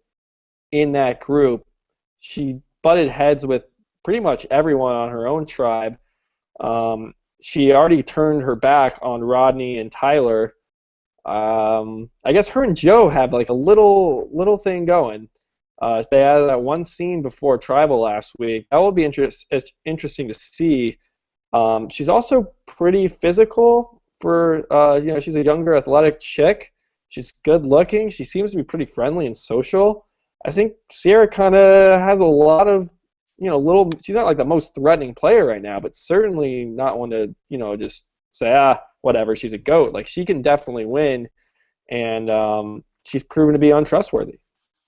S2: in that group. She butted heads with pretty much everyone on her own tribe. She already turned her back on Rodney and Tyler. I guess her and Joe have like a little thing going. They had that one scene before Tribal last week. That will be interesting to see. She's also pretty physical for she's a younger athletic chick. She's good looking. She seems to be pretty friendly and social. I think Sierra kind of has a lot of she's not like the most threatening player right now, but certainly not one to just say whatever, she's a GOAT. Like she can definitely win, and she's proven to be untrustworthy.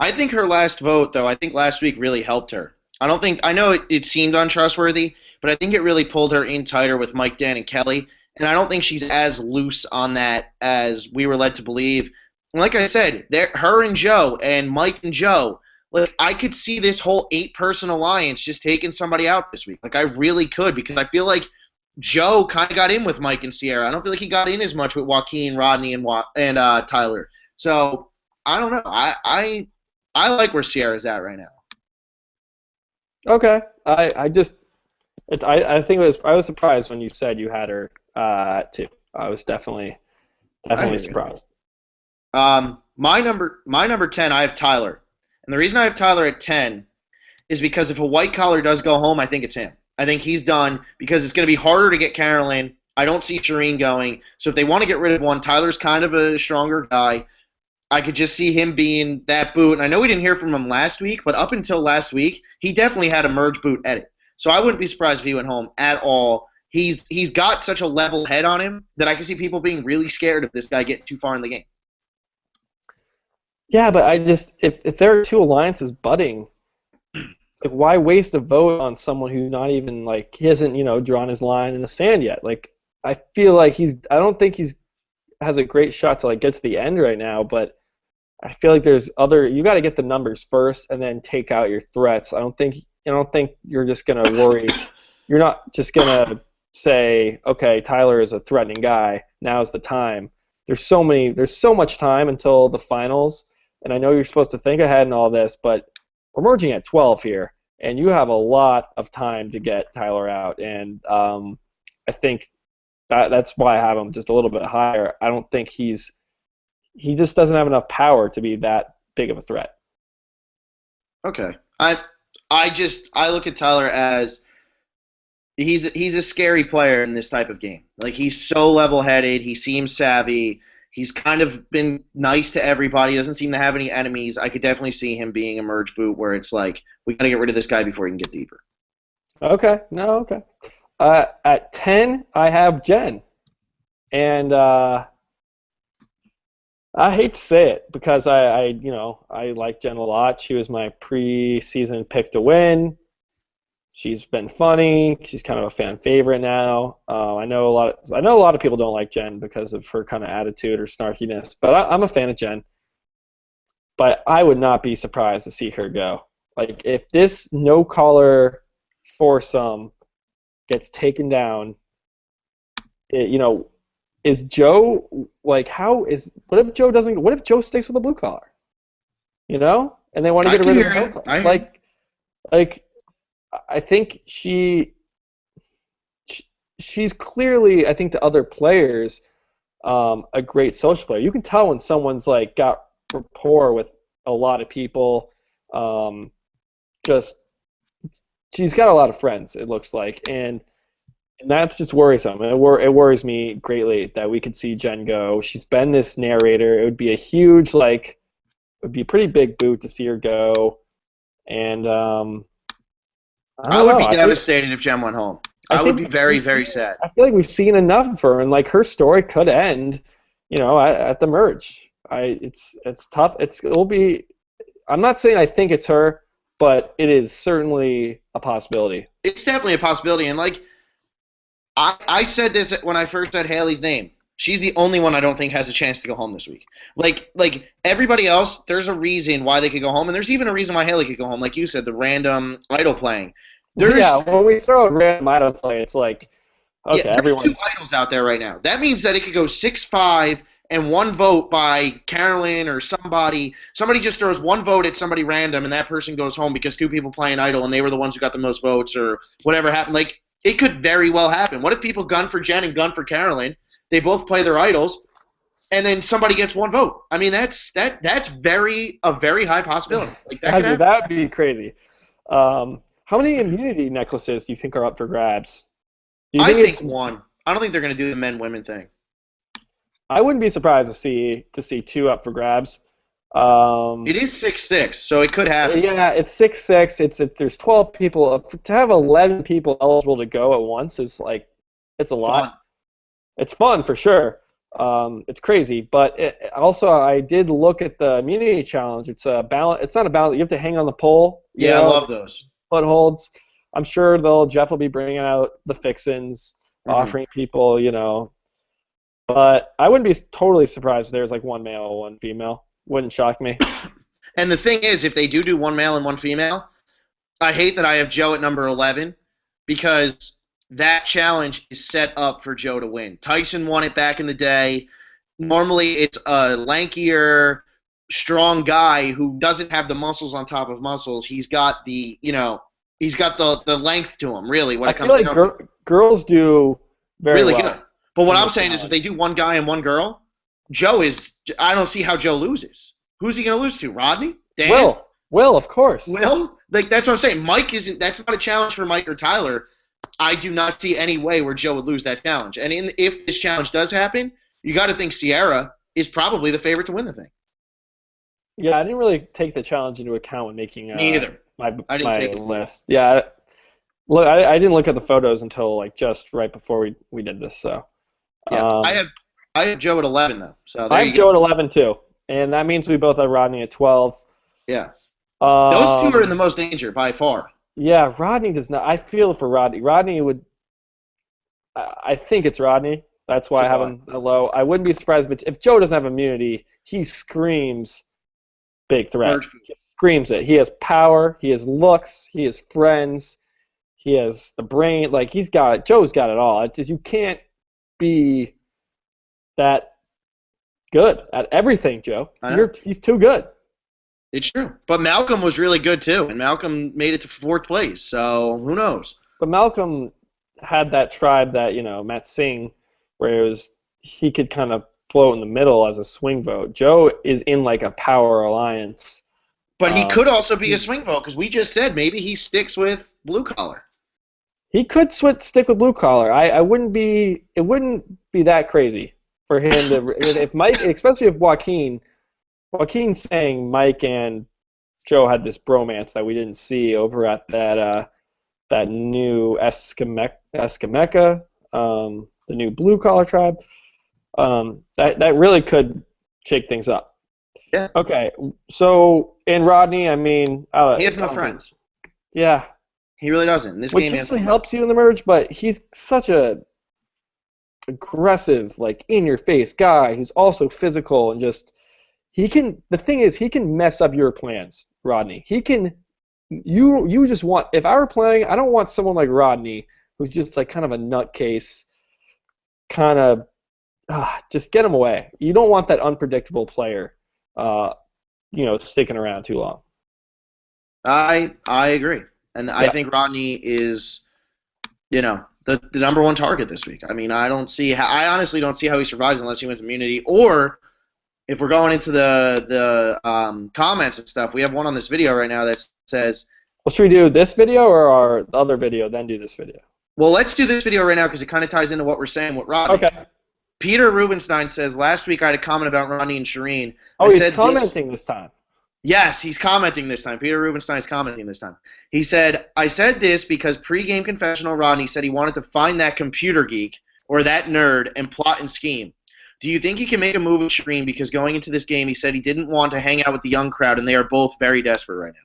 S1: I think her last vote, though, I think last week really helped her. I know it seemed untrustworthy, but I think it really pulled her in tighter with Mike, Dan, and Kelly. And I don't think she's as loose on that as we were led to believe. And like I said, her and Joe and Mike and Joe, like I could see this whole 8-person alliance just taking somebody out this week. Like I really could, because I feel like Joe kind of got in with Mike and Sierra. I don't feel like he got in as much with Joaquin, Rodney, and Tyler. So I don't know. I like where Sierra's at right now.
S2: Okay, I think I was surprised when you said you had her too. I was definitely surprised.
S1: My number 10, I have Tyler, and the reason I have Tyler at 10 is because if a white collar does go home, I think it's him. I think he's done because it's going to be harder to get Carolyn. I don't see Shireen going. So if they want to get rid of one, Tyler's kind of a stronger guy. I could just see him being that boot. And I know we didn't hear from him last week, but up until last week, he definitely had a merge boot edit. So I wouldn't be surprised if he went home at all. He's got such a level head on him that I can see people being really scared of this guy getting too far in the game.
S2: Yeah, but I just if there are two alliances budding, like why waste a vote on someone who's not even like he hasn't drawn his line in the sand yet? Like I feel like I don't think he's has a great shot to like get to the end right now, but I feel like there's you got to get the numbers first and then take out your threats. I don't think you're just gonna worry. You're not just gonna say, okay, Tyler is a threatening guy. Now's the time. There's so much time until the finals, and I know you're supposed to think ahead and all this, but we're merging at 12 here, and you have a lot of time to get Tyler out, and I think that's why I have him just a little bit higher. I don't think he just doesn't have enough power to be that big of a threat.
S1: Okay. I look at Tyler as he's a scary player in this type of game. Like he's so level-headed, he seems savvy. He's kind of been nice to everybody. He doesn't seem to have any enemies. I could definitely see him being a merge boot where it's like we got to get rid of this guy before he can get deeper.
S2: Okay. No, okay. At 10, I have Jen. And I hate to say it because I like Jen a lot. She was my preseason pick to win. She's been funny. She's kind of a fan favorite now. I know a lot of people don't like Jen because of her kind of attitude or snarkiness, but I'm a fan of Jen. But I would not be surprised to see her go. Like if this no-collar foursome gets taken down, is Joe like what if Joe doesn't? What if Joe sticks with the blue collar? And they want to get rid of the blue collar. Like, I think she's clearly, I think, to other players, a great social player. You can tell when someone's like got rapport with a lot of people. Just she's got a lot of friends. It looks like, and that's just worrisome. It worries me greatly that we could see Jen go. She's been this narrator. It would be a huge it would be a pretty big boot to see her go. And
S1: I would be devastated if Jen went home. I would be very, very sad.
S2: I feel like we've seen enough of her, and like her story could end, at the merge. It's tough. It'll be. I'm not saying I think it's her, but it is certainly a possibility.
S1: It's definitely a possibility, and I said this when I first said Haley's name. She's the only one I don't think has a chance to go home this week. Like everybody else, there's a reason why they could go home, and there's even a reason why Haley could go home. Like you said, the random idol playing.
S2: When we throw a random idol play, it's like, okay, everyone's...
S1: There's 2 idols out there right now. That means that it could go 6-5 and 1 vote by Carolyn or somebody. Somebody just throws 1 vote at somebody random, and that person goes home because 2 people play an idol, and they were the ones who got the most votes or whatever happened. Like, it could very well happen. What if people gun for Jen and gun for Carolyn? They both play their idols, and then somebody gets 1 vote. I mean, that's a very high possibility. Like
S2: that'd be crazy. How many immunity necklaces do you think are up for grabs?
S1: I think 1. I don't think they're going to do the men-women thing.
S2: I wouldn't be surprised to see 2 up for grabs.
S1: It is 6-6, so it could happen.
S2: Yeah, it's 6-6. There's 12 people. To have 11 people eligible to go at once is it's a lot.
S1: Fun.
S2: It's fun for sure. It's crazy, but also I did look at the immunity challenge. It's a balance. It's not a balance. You have to hang on the pole.
S1: Yeah, I love those.
S2: Footholds. I'm sure Jeff will be bringing out the fixins, offering people, But I wouldn't be totally surprised if there's 1 male, 1 female. Wouldn't shock me.
S1: And the thing is, if they do 1 male and 1 female, I hate that I have Joe at number 11 because that challenge is set up for Joe to win. Tyson won it back in the day. Normally, it's a lankier, strong guy who doesn't have the muscles on top of muscles. He's got the length to him, really, when it comes to
S2: girls do very
S1: really
S2: well.
S1: Good. But what I'm saying is if they do 1 guy and 1 girl, I don't see how Joe loses. Who's he going to lose to? Rodney? Dan?
S2: Will, of course.
S1: Will? That's what I'm saying. That's not a challenge for Mike or Tyler. I do not see any way where Joe would lose that challenge. And if this challenge does happen, you got to think Sierra is probably the favorite to win the thing.
S2: Yeah, I didn't really take the challenge into account when making
S1: Me either.
S2: my list. Yeah, look, I didn't look at the photos until just right before we did this. So
S1: yeah, I have Joe at 11 though. So
S2: I have Joe at 11 too, and that means we both have Rodney at 12.
S1: Yeah, those 2 are in the most danger by far.
S2: Yeah, Rodney does not. I feel for Rodney. Rodney would. I think it's Rodney. That's why I have him low. I wouldn't be surprised if Joe doesn't have immunity. He screams big threat. He screams it. He has power. He has looks. He has friends. He has the brain. He's got it. Joe's got it all. It's just you can't be that good at everything, Joe. He's too good.
S1: It's true. But Malcolm was really good too, and Malcolm made it to 4th place, so who knows?
S2: But Malcolm had that tribe that, Matt Singh, where he could kind of float in the middle as a swing vote. Joe is in a power alliance.
S1: But he could also be a swing vote, because we just said maybe he sticks with blue collar.
S2: He could stick with blue collar. It wouldn't be that crazy for him to if Mike, especially if Joaquin's saying Mike and Joe had this bromance that we didn't see over at that new Escameca, the new blue collar tribe. That really could shake things up.
S1: Yeah.
S2: Okay. So in Rodney, I mean,
S1: he has no friends.
S2: Yeah.
S1: He really doesn't.
S2: Which usually helps you in the merge, but he's such a aggressive, in-your-face guy who's also physical and just the thing is, he can mess up your plans, Rodney. He can. You just want. If I were playing, I don't want someone like Rodney who's just kind of a nutcase. Kind of, just get him away. You don't want that unpredictable player, sticking around too long.
S1: I agree. And I think Rodney is, the number one target this week. I mean, I honestly don't see how he survives unless he wins immunity. Or if we're going into the comments and stuff, we have one on this video right now that says,
S2: well, should we do this video or our other video, then do this video?
S1: Well, let's do this video right now because it kind of ties into what we're saying with Rodney.
S2: Okay.
S1: Peter Rubenstein says, last week I had a comment about Rodney and Shireen.
S2: He's commenting this time.
S1: Yes, he's commenting this time. Peter Rubenstein is commenting this time. He said, I said this because pre-game confessional Rodney said he wanted to find that computer geek or that nerd and plot and scheme. Do you think he can make a move with Shireen because going into this game he said he didn't want to hang out with the young crowd and they are both very desperate right now?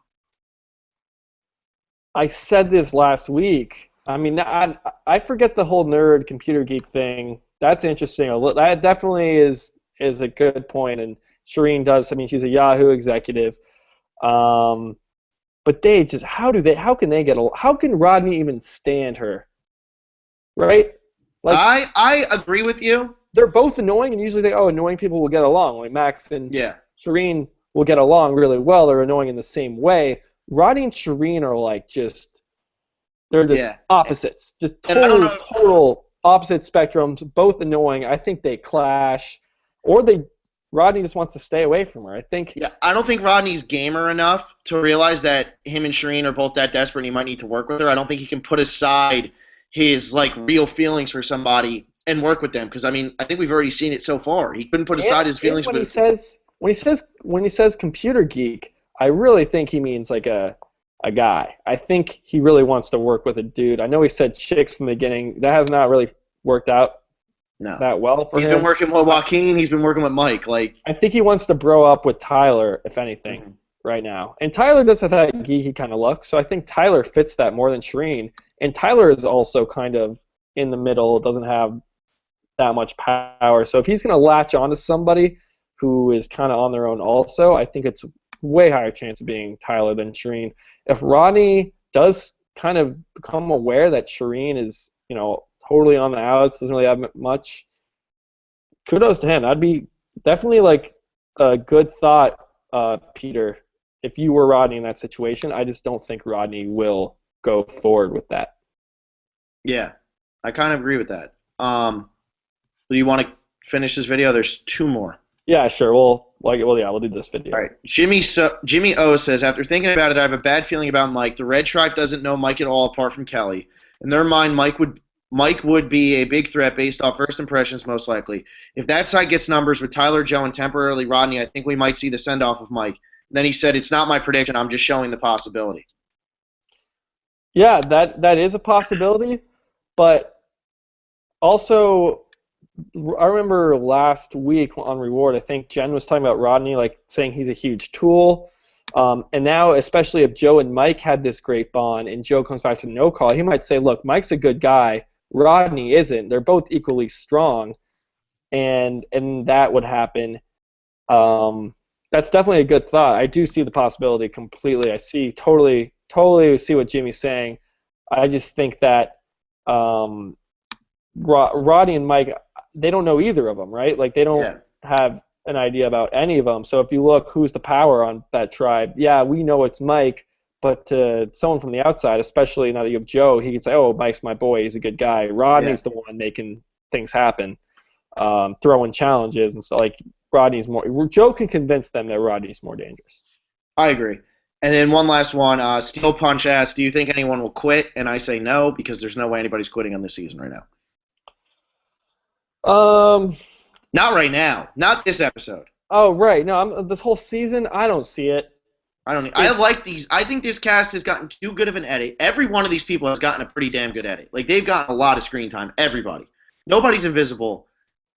S2: I said this last week. I mean, I forget the whole nerd computer geek thing. That's interesting. That definitely is a good point, and Shireen does. I mean, she's a Yahoo executive. But they just how can Rodney even stand her? Right?
S1: Like I agree with you.
S2: They're both annoying, and usually annoying people will get along. Like Max and Shireen will get along really well. They're annoying in the same way. Rodney and Shireen are like they're just opposites, just total opposite spectrums, both annoying. I think they clash, or Rodney just wants to stay away from her.
S1: I don't think Rodney's gamer enough to realize that him and Shireen are both that desperate and he might need to work with her. I don't think he can put aside his real feelings for somebody and work with them because I think we've already seen it so far. He couldn't put aside his feelings.
S2: When he says computer geek, I really think he means like a guy. I think he really wants to work with a dude. I know he said chicks in the beginning. That has not really worked out that well for him.
S1: He's been working with Joaquin. He's been working with Mike.
S2: I think he wants to bro up with Tyler, if anything, right now. And Tyler does have that geeky kind of look, so I think Tyler fits that more than Shireen. And Tyler is also kind of in the middle, doesn't have that much power. So if he's going to latch onto somebody who is kind of on their own also, I think it's way higher chance of being Tyler than Shireen. If Rodney does kind of become aware that Shireen is, totally on the outs, doesn't really have much, kudos to him. That'd be definitely a good thought, Peter, if you were Rodney in that situation. I just don't think Rodney will go forward with that.
S1: Yeah, I kind of agree with that. Do you want to finish this video? There's two more.
S2: Yeah, sure. We'll do this video.
S1: All right. Jimmy O says, after thinking about it, I have a bad feeling about Mike. The Red Tribe doesn't know Mike at all apart from Kelly. In their mind, Mike would be a big threat based off first impressions, most likely. If that side gets numbers with Tyler, Joe, and temporarily Rodney, I think we might see the send-off of Mike. Then he said, it's not my prediction. I'm just showing the possibility.
S2: Yeah, that is a possibility. But also, I remember last week on Reward, I think Jen was talking about Rodney, saying he's a huge tool. And now, especially if Joe and Mike had this great bond and Joe comes back to no call, he might say, look, Mike's a good guy. Rodney isn't. They're both equally strong. And that would happen. That's definitely a good thought. I do see the possibility completely. I see totally see what Jimmy's saying. I just think that Rodney and Mike, they don't know either of them, right? They don't have an idea about any of them. So if you look who's the power on that tribe, yeah, we know it's Mike, but to someone from the outside, especially now that you have Joe, he could say, oh, Mike's my boy, he's a good guy. Rodney's the one making things happen, throwing challenges, and so Rodney's more. Joe can convince them that Rodney's more dangerous.
S1: I agree. And then one last one, Steel Punch asks, do you think anyone will quit? And I say no, because there's no way anybody's quitting on this season right now. Not right now. Not this episode.
S2: Oh, right. No, this whole season, I don't see it.
S1: I like these. I think this cast has gotten too good of an edit. Every one of these people has gotten a pretty damn good edit. They've gotten a lot of screen time. Everybody. Nobody's invisible.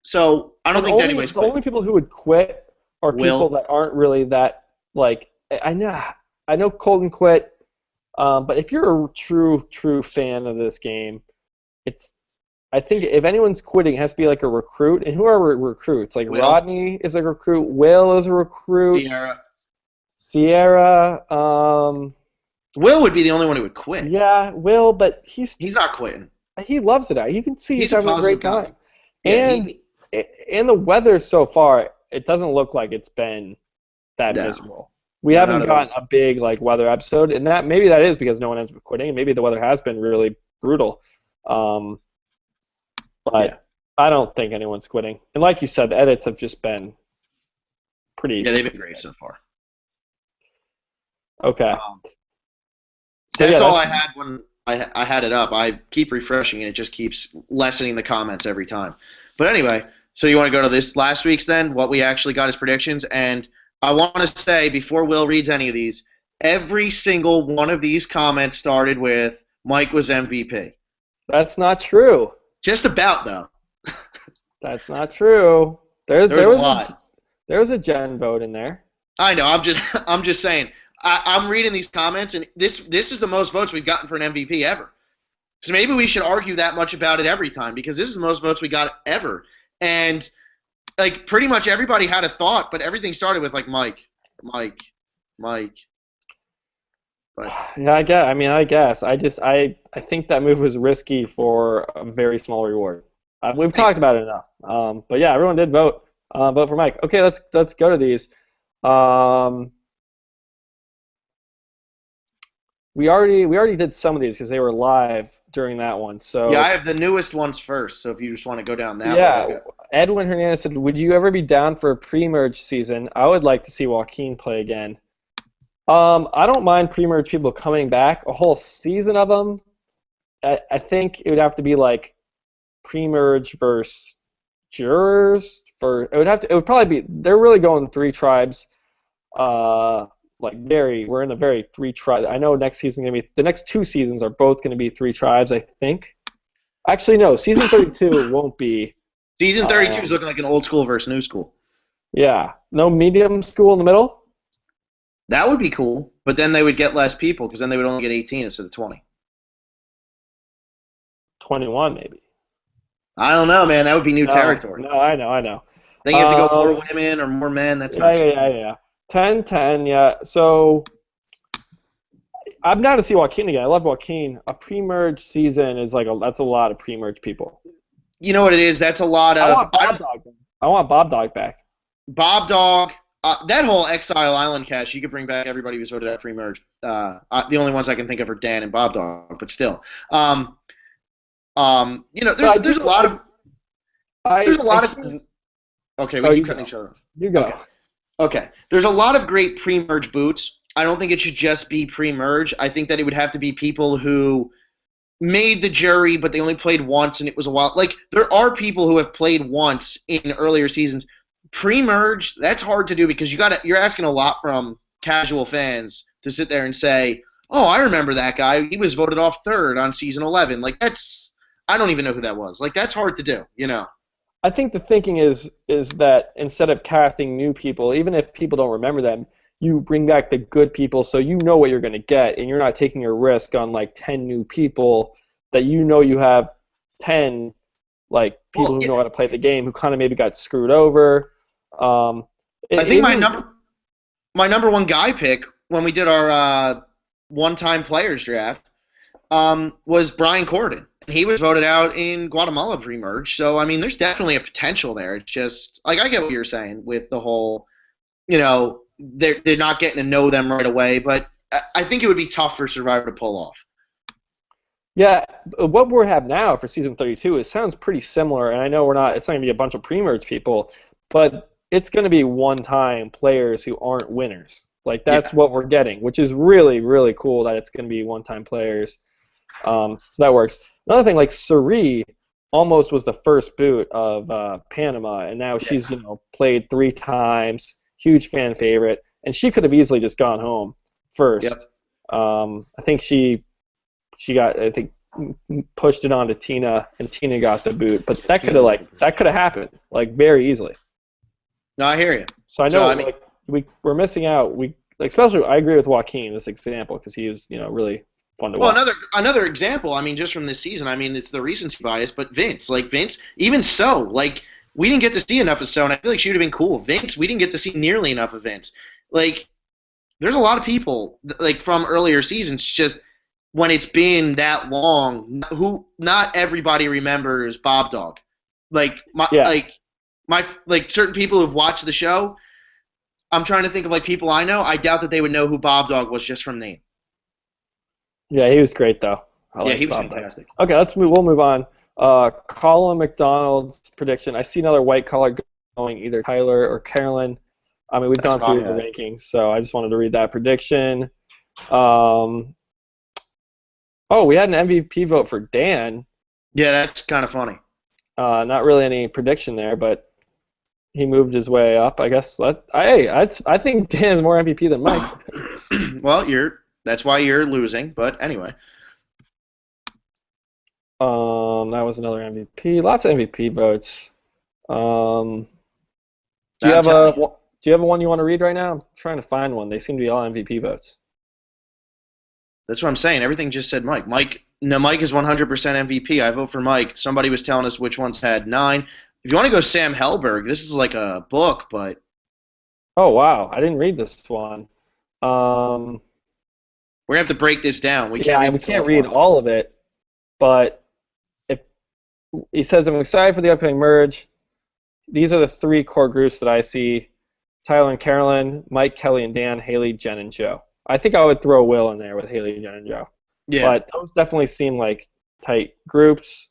S1: So I don't think anybody's quitting.
S2: The only people who would quit are people that aren't really that, I know Colton quit, but if you're a true fan of this game, I think if anyone's quitting, it has to be a recruit. And who are recruits? Rodney is a recruit. Will is a recruit. Sierra.
S1: Will would be the only one who would quit.
S2: Yeah, Will, but he's
S1: not quitting.
S2: He loves it out. You can see he's having a great time.
S1: Yeah,
S2: and the weather so far, it doesn't look like it's been that miserable. We
S1: No,
S2: haven't
S1: not at all.
S2: gotten a big like weather episode, and that maybe that is because no one ends up quitting. Maybe the weather has been really brutal, um,
S1: Yeah.
S2: but I don't think anyone's quitting. And like you said, the edits have just been pretty
S1: Yeah, they've been great so far.
S2: okay.
S1: Um,
S2: So yeah,
S1: that's all
S2: that's
S1: I had when I had it up. I keep refreshing and it just keeps lessening the comments every time. But anyway, so you want to go to this last week's then? What we actually got as predictions, and I want to say before Will reads any of these, every single one of these comments started with Mike was MVP.
S2: that's not true.
S1: Just about though.
S2: That's not true. There
S1: There was
S2: there
S1: a
S2: was a
S1: lot.
S2: there was a Jen vote in there.
S1: I know. I'm just saying. I'm reading these comments, and this is the most votes we've gotten for an MVP ever. So maybe we should argue that much about it every time because this is the most votes we got ever. And like pretty much everybody had a thought, but everything started with like Mike, Mike, Mike. But
S2: Yeah, I guess. I mean, I guess. I think that move was risky for a very small reward. We've talked about it enough. But yeah, everyone did vote. Vote for Mike. Okay, let's go to these. Um, we already did some of these because they were live during that one.
S1: yeah, I
S2: So
S1: have the newest ones first. So if you just want to go down that way, I've
S2: yeah,
S1: got.
S2: Edwin Hernandez said, "Would you ever be down for a pre-merge season? I would like to see Joaquin play again." I don't mind pre-merge people coming back. A whole season of them. I think it would have to be like pre-merge versus jurors. It would probably be. They're really going three tribes. Uh, we're in a very three tribe. I know next season gonna be the next two seasons are both gonna be three tribes. I think. Actually, no. Season 32 won't be.
S1: Season 32 is
S2: Um,
S1: looking like an old school versus new school.
S2: yeah, no medium school in the middle.
S1: That would be cool, but then they would get less people because then they would only get 18 instead of 20.
S2: 21 maybe.
S1: I don't know, man. That would be new
S2: No,
S1: territory.
S2: no, I know.
S1: Then you have to go more
S2: Um,
S1: women or more men. That's
S2: yeah,
S1: not
S2: yeah,
S1: good.
S2: yeah, yeah. 10-10, yeah. So I'm down to see Joaquin again. I love Joaquin. A pre-merge season is that's a lot of pre-merge people.
S1: You know what it is? That's a lot
S2: I
S1: of
S2: want Bob Dog back. I want Bob Dog back.
S1: Bob Dog. That whole Exile Island cast, you could bring back everybody who's voted out pre-merge. The only ones I can think of are Dan and Bob Dog, but still.
S2: But
S1: There's a lot of there's a lot of.
S2: think-
S1: Okay,
S2: Oh,
S1: we
S2: you
S1: keep cutting
S2: go.
S1: each other off.
S2: You go.
S1: Okay. Okay. There's a lot of great pre-merge boots. I don't think it should just be pre-merge. I think that it would have to be people who made the jury, but they only played once, and it was a while. Like there are people who have played once in earlier seasons. Pre-merge, that's hard to do because you're asking a lot from casual fans to sit there and say, "Oh, I remember that guy. He was voted off third on season 11." Like I don't even know who that was. Like that's hard to do, you know.
S2: I think the thinking is that instead of casting new people, even if people don't remember them, you bring back the good people so you know what you're going to get, and you're not taking a risk on like 10 new people that you have 10 like people
S1: Well,
S2: who
S1: yeah,
S2: know how to play the game who kind of maybe got screwed over. Um,
S1: I think
S2: it-
S1: my number one guy pick when we did our one-time players draft was Brian Corden. He was voted out in Guatemala pre-merge, so I mean, there's definitely a potential there. It's just like I get what you're saying with the whole, they're not getting to know them right away, but I think it would be tough for Survivor to pull off.
S2: Yeah, what we have now for season 32 sounds pretty similar, and I know it's not going to be a bunch of pre-merge people, but it's going to be one-time players who aren't winners. Like that's what we're getting, which is really, really cool that it's going to be one-time players. So that works. Another thing, like Suri almost was the first boot of Panama, and now she's played 3 times, huge fan favorite, and she could have easily just gone home first. I think she got pushed it on to Tina, and Tina got the boot, but that could have happened like very easily.
S1: No, I hear you.
S2: So I know we're missing out. Especially I agree with Joaquin in this example because he is really fun to watch.
S1: Well, another example. I mean, just from this season. I mean, it's the recency bias, but Vince, even so, we didn't get to see enough of So, and I feel like she would have been cool. Vince, we didn't get to see nearly enough of Vince. Like, there's a lot of people from earlier seasons. Just when it's been that long, who not everybody remembers Bob Dog. Certain people who've watched the show. I'm trying to think of like people I know. I doubt that they would know who Bob Dog was just from name.
S2: Yeah, he was great though. I
S1: Yeah,
S2: like
S1: he was
S2: Bob Dog.
S1: fantastic.
S2: Okay, let's move. We'll move on. Colin McDonald's prediction. I see another white collar going either Tyler or Carolyn. I mean, we've
S1: That's
S2: gone
S1: what I
S2: through the
S1: had.
S2: rankings, so I just wanted to read that prediction. Um, oh, we had an MVP vote for Dan.
S1: Yeah, that's kind of funny.
S2: Not really any prediction there, but he moved his way up. I guess. I think Dan's more MVP than Mike.
S1: Well, that's why you're losing. But anyway,
S2: That was another MVP. Lots of MVP votes. Um, do you
S1: I'm
S2: have
S1: telling
S2: a
S1: you.
S2: do you have one you want to read right now? I'm trying to find one. They seem to be all MVP votes.
S1: That's what I'm saying. Everything just said Mike. Mike is 100% MVP. I vote for Mike. Somebody was telling us which ones had 9. If you want to go Sam Hellberg, this is like a book, but
S2: Oh wow, I didn't read this one. Um,
S1: we're gonna have to break this down. We can't
S2: yeah,
S1: read
S2: we
S1: this all
S2: can't
S1: at
S2: read
S1: once.
S2: all of it, but if he says I'm excited for the upcoming merge, these are the 3 core groups that I see: Tyler and Carolyn, Mike, Kelly, and Dan, Haley, Jen, and Joe. I think I would throw Will in there with Haley, Jen, and Joe.
S1: Yeah.
S2: But those definitely seem like tight groups.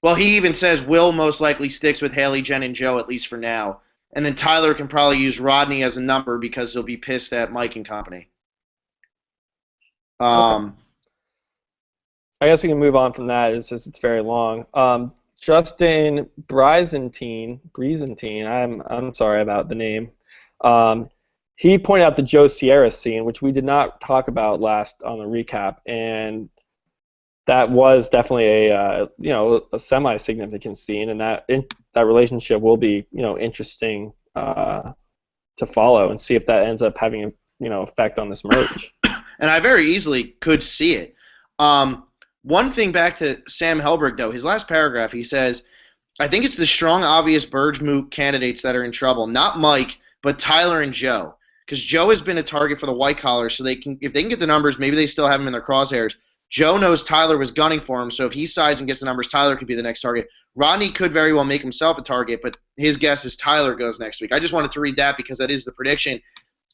S1: Well, he even says Will most likely sticks with Haley, Jen, and Joe at least for now, and then Tyler can probably use Rodney as a number because he'll be pissed at Mike and company.
S2: Okay.
S1: Um,
S2: I guess we can move on from that. It's just it's very long. Justin Brizantine. I'm sorry about the name. Um, he pointed out the Joe Sierra scene, which we did not talk about last on the recap, and that was definitely a semi-significant scene, and that relationship will be interesting to follow and see if that ends up having effect on this merge.
S1: and I very easily could see it. One thing back to Sam Hellberg, though, his last paragraph, he says, I think it's the strong, obvious Burge Moot candidates that are in trouble, not Mike, but Tyler and Joe. Because Joe has been a target for the white collars, so if they can get the numbers, maybe they still have him in their crosshairs. Joe knows Tyler was gunning for him, so if he sides and gets the numbers, Tyler could be the next target. Rodney could very well make himself a target, but his guess is Tyler goes next week. I just wanted to read that because that is the prediction.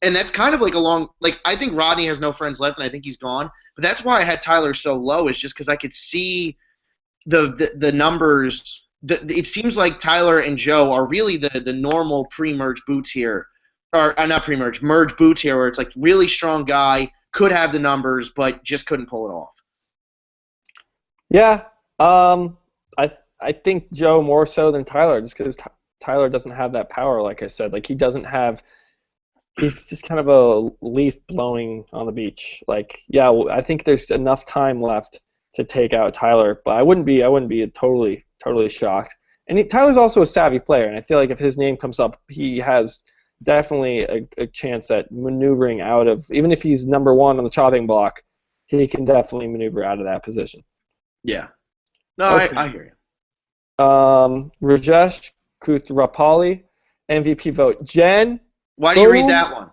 S1: And that's kind of I think Rodney has no friends left, and I think he's gone. But that's why I had Tyler so low, is just because I could see the numbers. It seems like Tyler and Joe are really the normal pre-merge boots here, or not pre-merge, merge boots here, where it's like really strong guy, could have the numbers, but just couldn't pull it off.
S2: Yeah, I think Joe more so than Tyler, just because Tyler doesn't have that power. Like I said, like he doesn't have. He's just kind of a leaf blowing on the beach. Like, yeah, I think there's enough time left to take out Tyler, but I wouldn't be totally shocked. And Tyler's also a savvy player, and I feel like if his name comes up, he has definitely a chance at maneuvering out of, even if he's number 1 on the chopping block, he can definitely maneuver out of that position.
S1: Yeah. No,
S2: Okay.
S1: I hear you.
S2: Rajesh Kuthrapali, MVP vote. Jen.
S1: Why do you read that one?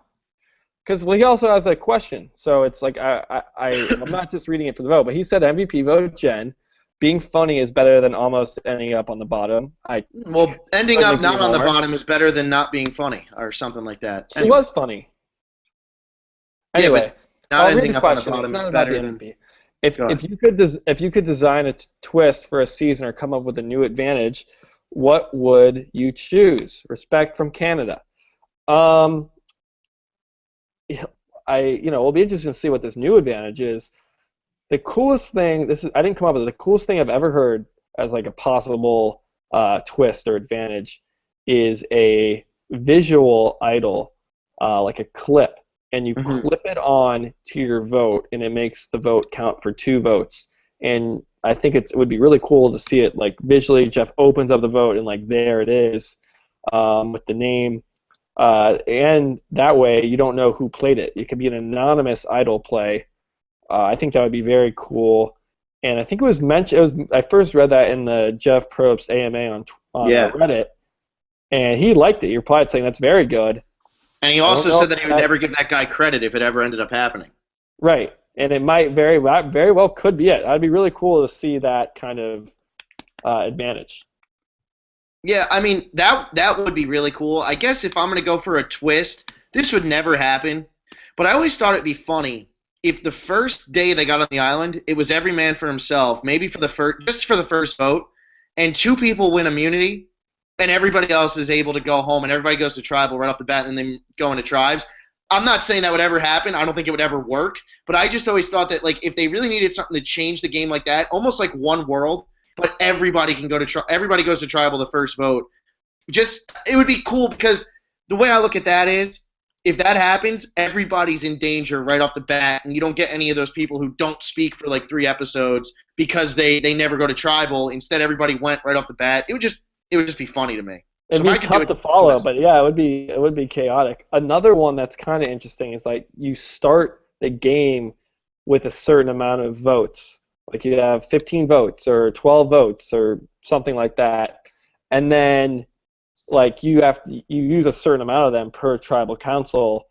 S2: Because he also has a question, so it's like I'm not just reading it for the vote, but he said MVP vote Jen. Being funny is better than almost ending up on the bottom.
S1: Well, ending up not on the
S2: more.
S1: bottom is better than not being funny, or something like that.
S2: She was funny. Anyway,
S1: not
S2: I'll read
S1: ending
S2: the
S1: up on the
S2: question.
S1: bottom
S2: It's
S1: is
S2: not about
S1: better
S2: the
S1: than.
S2: MVP. If you could design a twist for a season or come up with a new advantage, what would you choose? Respect from Canada. It'll be interesting to see what this new advantage is. The coolest thing, I didn't come up with it. The coolest thing I've ever heard as like a possible twist or advantage is a visual idol, like a clip, and you clip it on to your vote, and it makes the vote count for 2 votes. And I think it would be really cool to see it like visually. Jeff opens up the vote, and like there it is with the name. And that way you don't know who played it. It could be an anonymous idol play. I think that would be very cool. And I think it was mentioned. I first read that in the Jeff Probst AMA on Reddit, and he liked it. He replied saying that's very good.
S1: And he also said that he would never give that guy credit if it ever ended up happening.
S2: Right, and it might very well could be it. That'd be really cool to see that kind of advantage.
S1: Yeah, I mean that would be really cool. I guess if I'm gonna go for a twist, this would never happen, but I always thought it'd be funny if the first day they got on the island, it was every man for himself, maybe for the first, just for the first vote, and two people win immunity, and everybody else is able to go home, and everybody goes to tribal right off the bat, and then go into tribes. I'm not saying that would ever happen. I don't think it would ever work, but I just always thought that like if they really needed something to change the game like that, almost like one world, but everybody can go to everybody goes to tribal the first vote. Just it would be cool because the way I look at that is if that happens, everybody's in danger right off the bat, and you don't get any of those people who don't speak for like 3 episodes because they never go to tribal. Instead, everybody went right off the bat. It would just be funny to me.
S2: It'd
S1: So
S2: be tough to follow, but yeah, it would be chaotic. Another one that's kind of interesting is like you start the game with a certain amount of votes. Like you have 15 votes or 12 votes or something like that, and then like you use a certain amount of them per tribal council,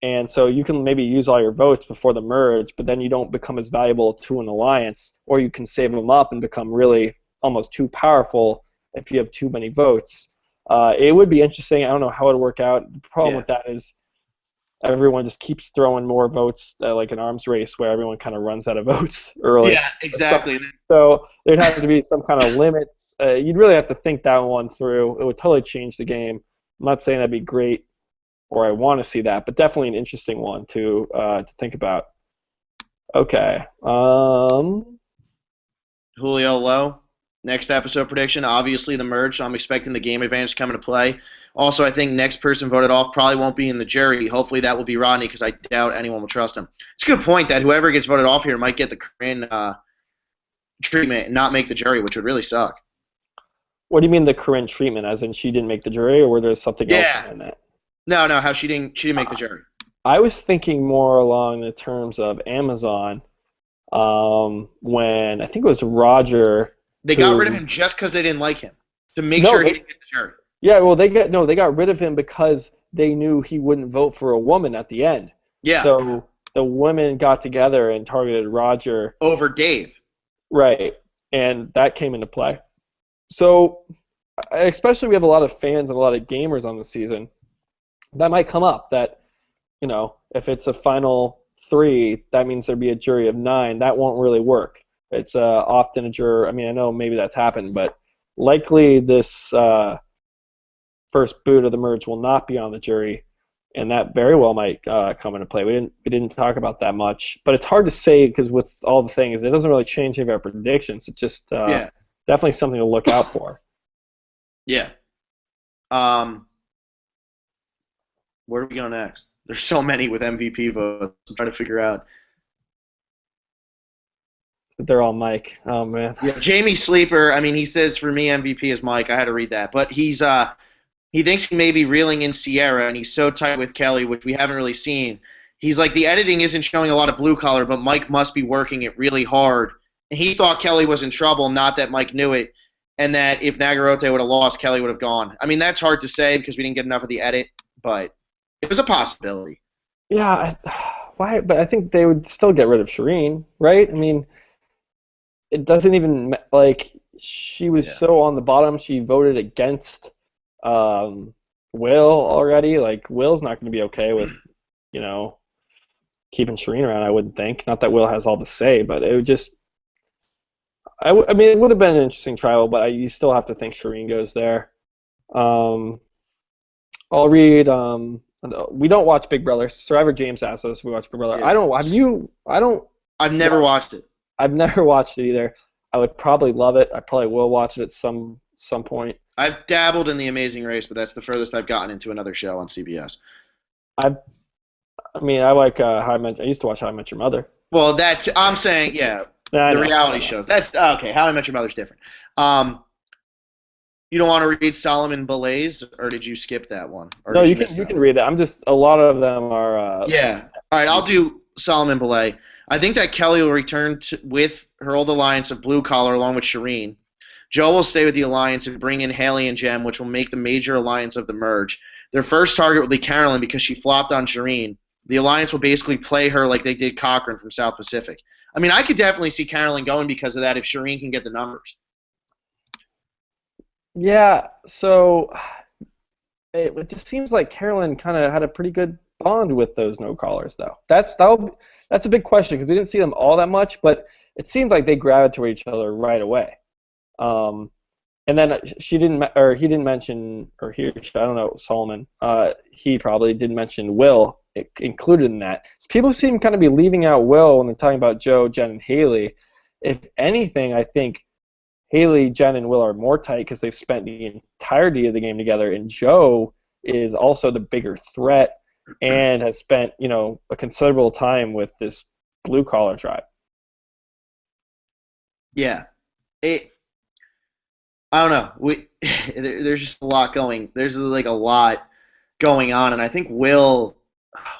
S2: and so you can maybe use all your votes before the merge, but then you don't become as valuable to an alliance, or you can save them up and become really almost too powerful if you have too many votes. It would be interesting. I don't know how it would work out. The problem with that is everyone just keeps throwing more votes, like an arms race where everyone kind of runs out of votes early.
S1: Yeah, exactly.
S2: So there'd have to be some kind of limits. You'd really have to think that one through. It would totally change the game. I'm not saying that'd be great or I want to see that, but definitely an interesting one to think about. Okay.
S1: Julio Lowe. Next episode prediction, obviously the merge, so I'm expecting the game advantage to come into play. Also, I think next person voted off probably won't be in the jury. Hopefully that will be Rodney because I doubt anyone will trust him. It's a good point that whoever gets voted off here might get the Corinne treatment and not make the jury, which would really suck.
S2: What do you mean the Corinne treatment, as in she didn't make the jury, or were there something else behind that?
S1: No, how she didn't make the jury.
S2: I was thinking more along the terms of Amazon when I think it was Roger.
S1: They got rid of him just because they didn't like him to make sure he didn't get the jury.
S2: Yeah, well, they got rid of him because they knew he wouldn't vote for a woman at the end.
S1: Yeah.
S2: So the women got together and targeted Roger
S1: over Dave.
S2: Right, and that came into play. So, especially we have a lot of fans and a lot of gamers on the season. That might come up. That if it's a final 3, that means there'd be a jury of 9. That won't really work. It's often a juror. I mean, I know maybe that's happened, but likely this first boot of the merge will not be on the jury, and that very well might come into play. We didn't talk about that much, but it's hard to say because with all the things, it doesn't really change any of our predictions. It's just definitely something to look out for.
S1: Yeah. Where do we go next? There's so many with MVP votes. I'm trying to figure out.
S2: They're all Mike. Oh man.
S1: Yeah, Jamie Sleeper. I mean, he says for me MVP is Mike. I had to read that, but he thinks he may be reeling in Sierra, and he's so tight with Kelly, which we haven't really seen. He's like the editing isn't showing a lot of blue collar, but Mike must be working it really hard. And he thought Kelly was in trouble, not that Mike knew it, and that if Nagarote would have lost, Kelly would have gone. I mean, that's hard to say because we didn't get enough of the edit, but it was a possibility.
S2: Yeah, why? But I think they would still get rid of Shireen, right? I mean, it doesn't even she was so on the bottom. She voted against Will already. Like Will's not going to be okay with keeping Shireen around. I wouldn't think. Not that Will has all the say, but it would just. I mean, it would have been an interesting trial, but you still have to think Shireen goes there. I'll read. We don't watch Big Brother. Survivor James asked us if we watch Big Brother.
S1: Yeah.
S2: I don't. Have you? I don't.
S1: I've never watched it.
S2: I've never watched it either. I would probably love it. I probably will watch it at some point.
S1: I've dabbled in The Amazing Race, but that's the furthest I've gotten into another show on CBS.
S2: I mean, I like How I used to watch How I Met Your Mother.
S1: Well, I'm saying, the reality shows. That's okay. How I Met Your Mother's different. You don't want to read Solomon Belays, or did you skip that one?
S2: No, you can read it. I'm just a lot of them are.
S1: Yeah. All right, I'll do Solomon Belay. I think that Kelly will return with her old alliance of Blue Collar along with Shireen. Joe will stay with the alliance and bring in Haley and Jem, which will make the major alliance of the merge. Their first target will be Carolyn because she flopped on Shireen. The alliance will basically play her like they did Cochran from South Pacific. I mean, I could definitely see Carolyn going because of that if Shireen can get the numbers.
S2: Yeah, so it just seems like Carolyn kind of had a pretty good bond with those no callers, though. That's a big question because we didn't see them all that much, but it seemed like they gravitated toward each other right away. And then he didn't mention, or he, I don't know, Solomon. He probably didn't mention Will included in that. So people seem kind of be leaving out Will when they're talking about Joe, Jen, and Haley. If anything, I think Haley, Jen, and Will are more tight because they've spent the entirety of the game together, and Joe is also the bigger threat and has spent, a considerable time with this blue collar tribe.
S1: Yeah. I don't know. There's just a lot going. There's like a lot going on, and I think Will.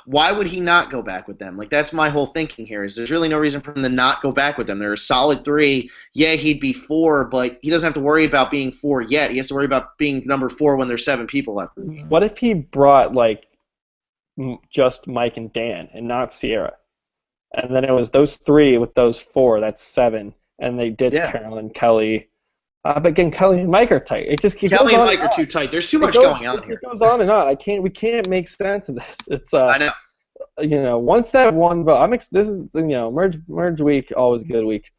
S1: Why would he not go back with them? Like that's my whole thinking here. Is there's really no reason for him to not go back with them. They're a solid 3. Yeah, he'd be 4, but he doesn't have to worry about being 4 yet. He has to worry about being number 4 when there's 7 people left in the game.
S2: What if he brought like just Mike and Dan and not Sierra, and then it was those 3 with those 4? That's 7, and they ditched Carolyn, Kelly. But again, Kelly and Mike are tight. It just keeps
S1: Kelly and Mike are too tight. There's too much going on here.
S2: It goes on and on. We can't make sense of this. It's
S1: I know.
S2: Once that one vote, this is merge week, always a good week.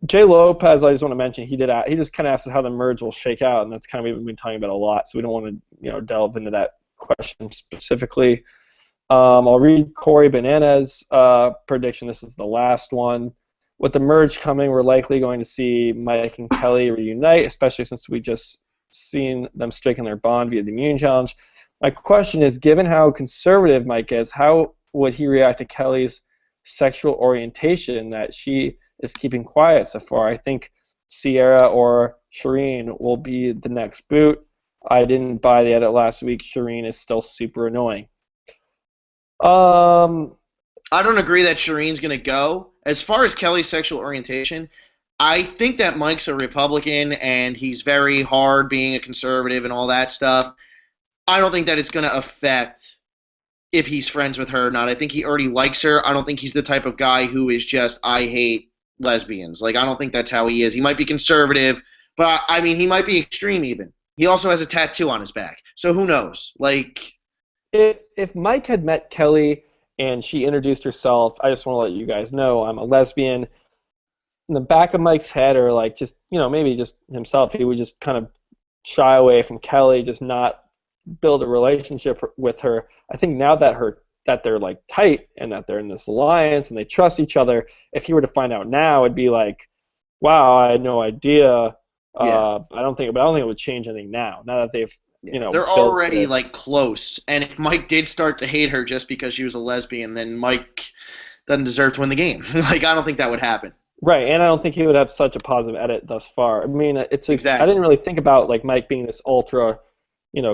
S2: Jay Lopez, I just want to mention, he just kind of asked how the merge will shake out, and that's kind of what we've been talking about a lot. So we don't want to delve into that question specifically. I'll read Corey Banana's prediction. This is the last one. With the merge coming, we're likely going to see Mike and Kelly reunite, especially since we just seen them striking their bond via the immune challenge. My question is, given how conservative Mike is, how would he react to Kelly's sexual orientation that she is keeping quiet so far? I think Sierra or Shireen will be the next boot. I didn't buy the edit last week. Shireen is still super annoying.
S1: I don't agree that Shireen's going to go. As far as Kelly's sexual orientation, I think that Mike's a Republican and he's very hard being a conservative and all that stuff. I don't think that it's going to affect if he's friends with her or not. I think he already likes her. I don't think he's the type of guy who is just, I hate lesbians. Like, I don't think that's how he is. He might be conservative, but I mean, he might be extreme even. He also has a tattoo on his back. So who knows? Like,
S2: if Mike had met Kelly and she introduced herself, I just want to let you guys know I'm a lesbian. In the back of Mike's head, or like just, maybe just himself, he would just kind of shy away from Kelly, just not build a relationship with her. I think now that they're like tight and that they're in this alliance and they trust each other, if he were to find out now, it'd be like, wow, I had no idea. I don't think it would change anything now. Now that they've
S1: they're already like close, and if Mike did start to hate her just because she was a lesbian, then Mike doesn't deserve to win the game. Like, I don't think that would happen.
S2: Right, and I don't think he would have such a positive edit thus far. I mean, exactly. I didn't really think about like Mike being this ultra,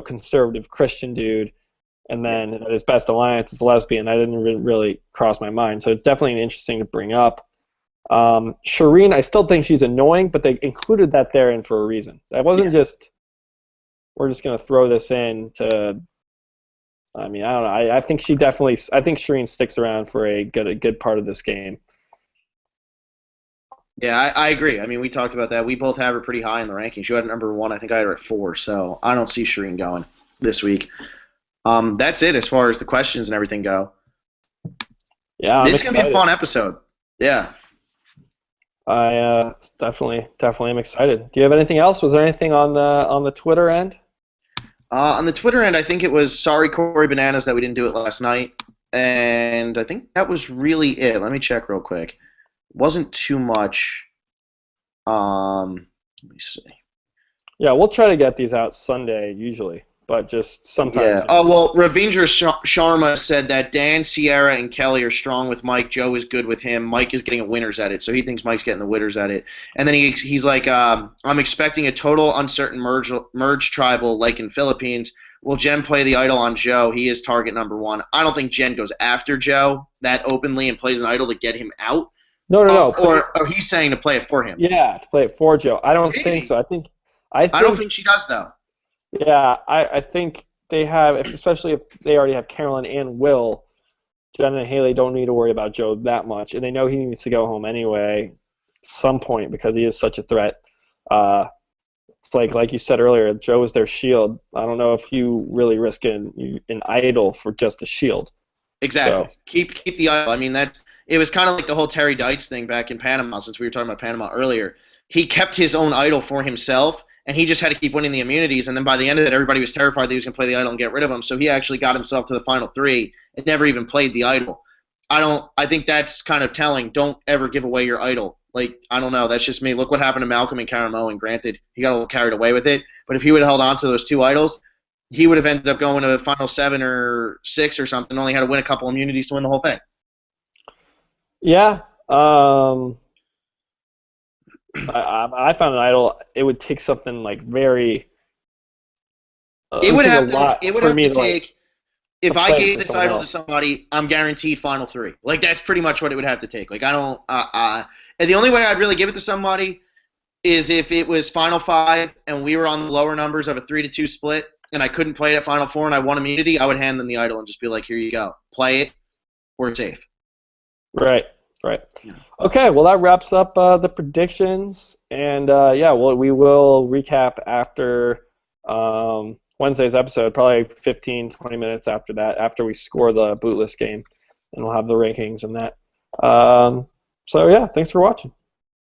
S2: conservative Christian dude, and then at his best alliance is a lesbian. That didn't really cross my mind. So it's definitely interesting to bring up. Shireen, I still think she's annoying, but they included that there in for a reason. That wasn't just, we're just going to throw this in to, I mean, I don't know. I think Shireen sticks around for a good part of this game.
S1: Yeah, I agree. I mean, we talked about that. We both have her pretty high in the rankings. You had her number 1. I think I had her at 4. So I don't see Shireen going this week. That's it as far as the questions and everything go.
S2: Yeah,
S1: this is going to be a fun episode. Yeah.
S2: I definitely am excited. Do you have anything else? Was there anything on the Twitter end?
S1: On the Twitter end, I think it was sorry Corey Bananas that we didn't do it last night, and I think that was really it. Let me check real quick. Wasn't too much. Let me see.
S2: Yeah, we'll try to get these out Sunday usually, but just sometimes.
S1: Yeah. Oh, well, Ravindra Sharma said that Dan, Sierra, and Kelly are strong with Mike. Joe is good with him. Mike is getting a winners at it, so he thinks Mike's getting the winners at it. And then he's like, I'm expecting a total uncertain merge tribal like in Philippines. Will Jen play the idol on Joe? He is target number 1. I don't think Jen goes after Joe that openly and plays an idol to get him out.
S2: No.
S1: Or he's saying to play it for him.
S2: Yeah, to play it for Joe. I don't think so. I
S1: don't think she does, though.
S2: Yeah, I think they have, especially if they already have Carolyn and Will, Jen and Haley don't need to worry about Joe that much, and they know he needs to go home anyway at some point because he is such a threat. it's like you said earlier, Joe is their shield. I don't know if you really risk an idol for just a shield.
S1: Exactly.
S2: So
S1: Keep the idol. I mean, it was kind of like the whole Terry Dites thing back in Panama, since we were talking about Panama earlier. He kept his own idol for himself, and he just had to keep winning the immunities. And then by the end of it, everybody was terrified that he was going to play the idol and get rid of him. So he actually got himself to the final three and never even played the idol. I think that's kind of telling. Don't ever give away your idol. Like, I don't know. That's just me. Look what happened to Malcolm and Caramoan, and granted, he got a little carried away with it. But if he would have held on to those two idols, he would have ended up going to the final 7 or 6 or something. Only had to win a couple immunities to win the whole thing.
S2: Yeah. I found an idol. It would take something like very.
S1: It would have to. If I
S2: play
S1: gave
S2: for
S1: this
S2: someone
S1: idol to
S2: else.
S1: somebody, I'm guaranteed final 3. Like, that's pretty much what it would have to take. Like, I don't. And the only way I'd really give it to somebody is if it was final 5 and we were on the lower numbers of a 3-2 split, and I couldn't play it at final 4 and I won immunity. I would hand them the idol and just be like, "Here you go, play it, or it's safe."
S2: Right.
S1: Yeah.
S2: Okay, well that wraps up the predictions, and we will recap after Wednesday's episode, probably 15, 20 minutes after that, after we score the bootless game, and we'll have the rankings and that. So yeah, thanks for watching.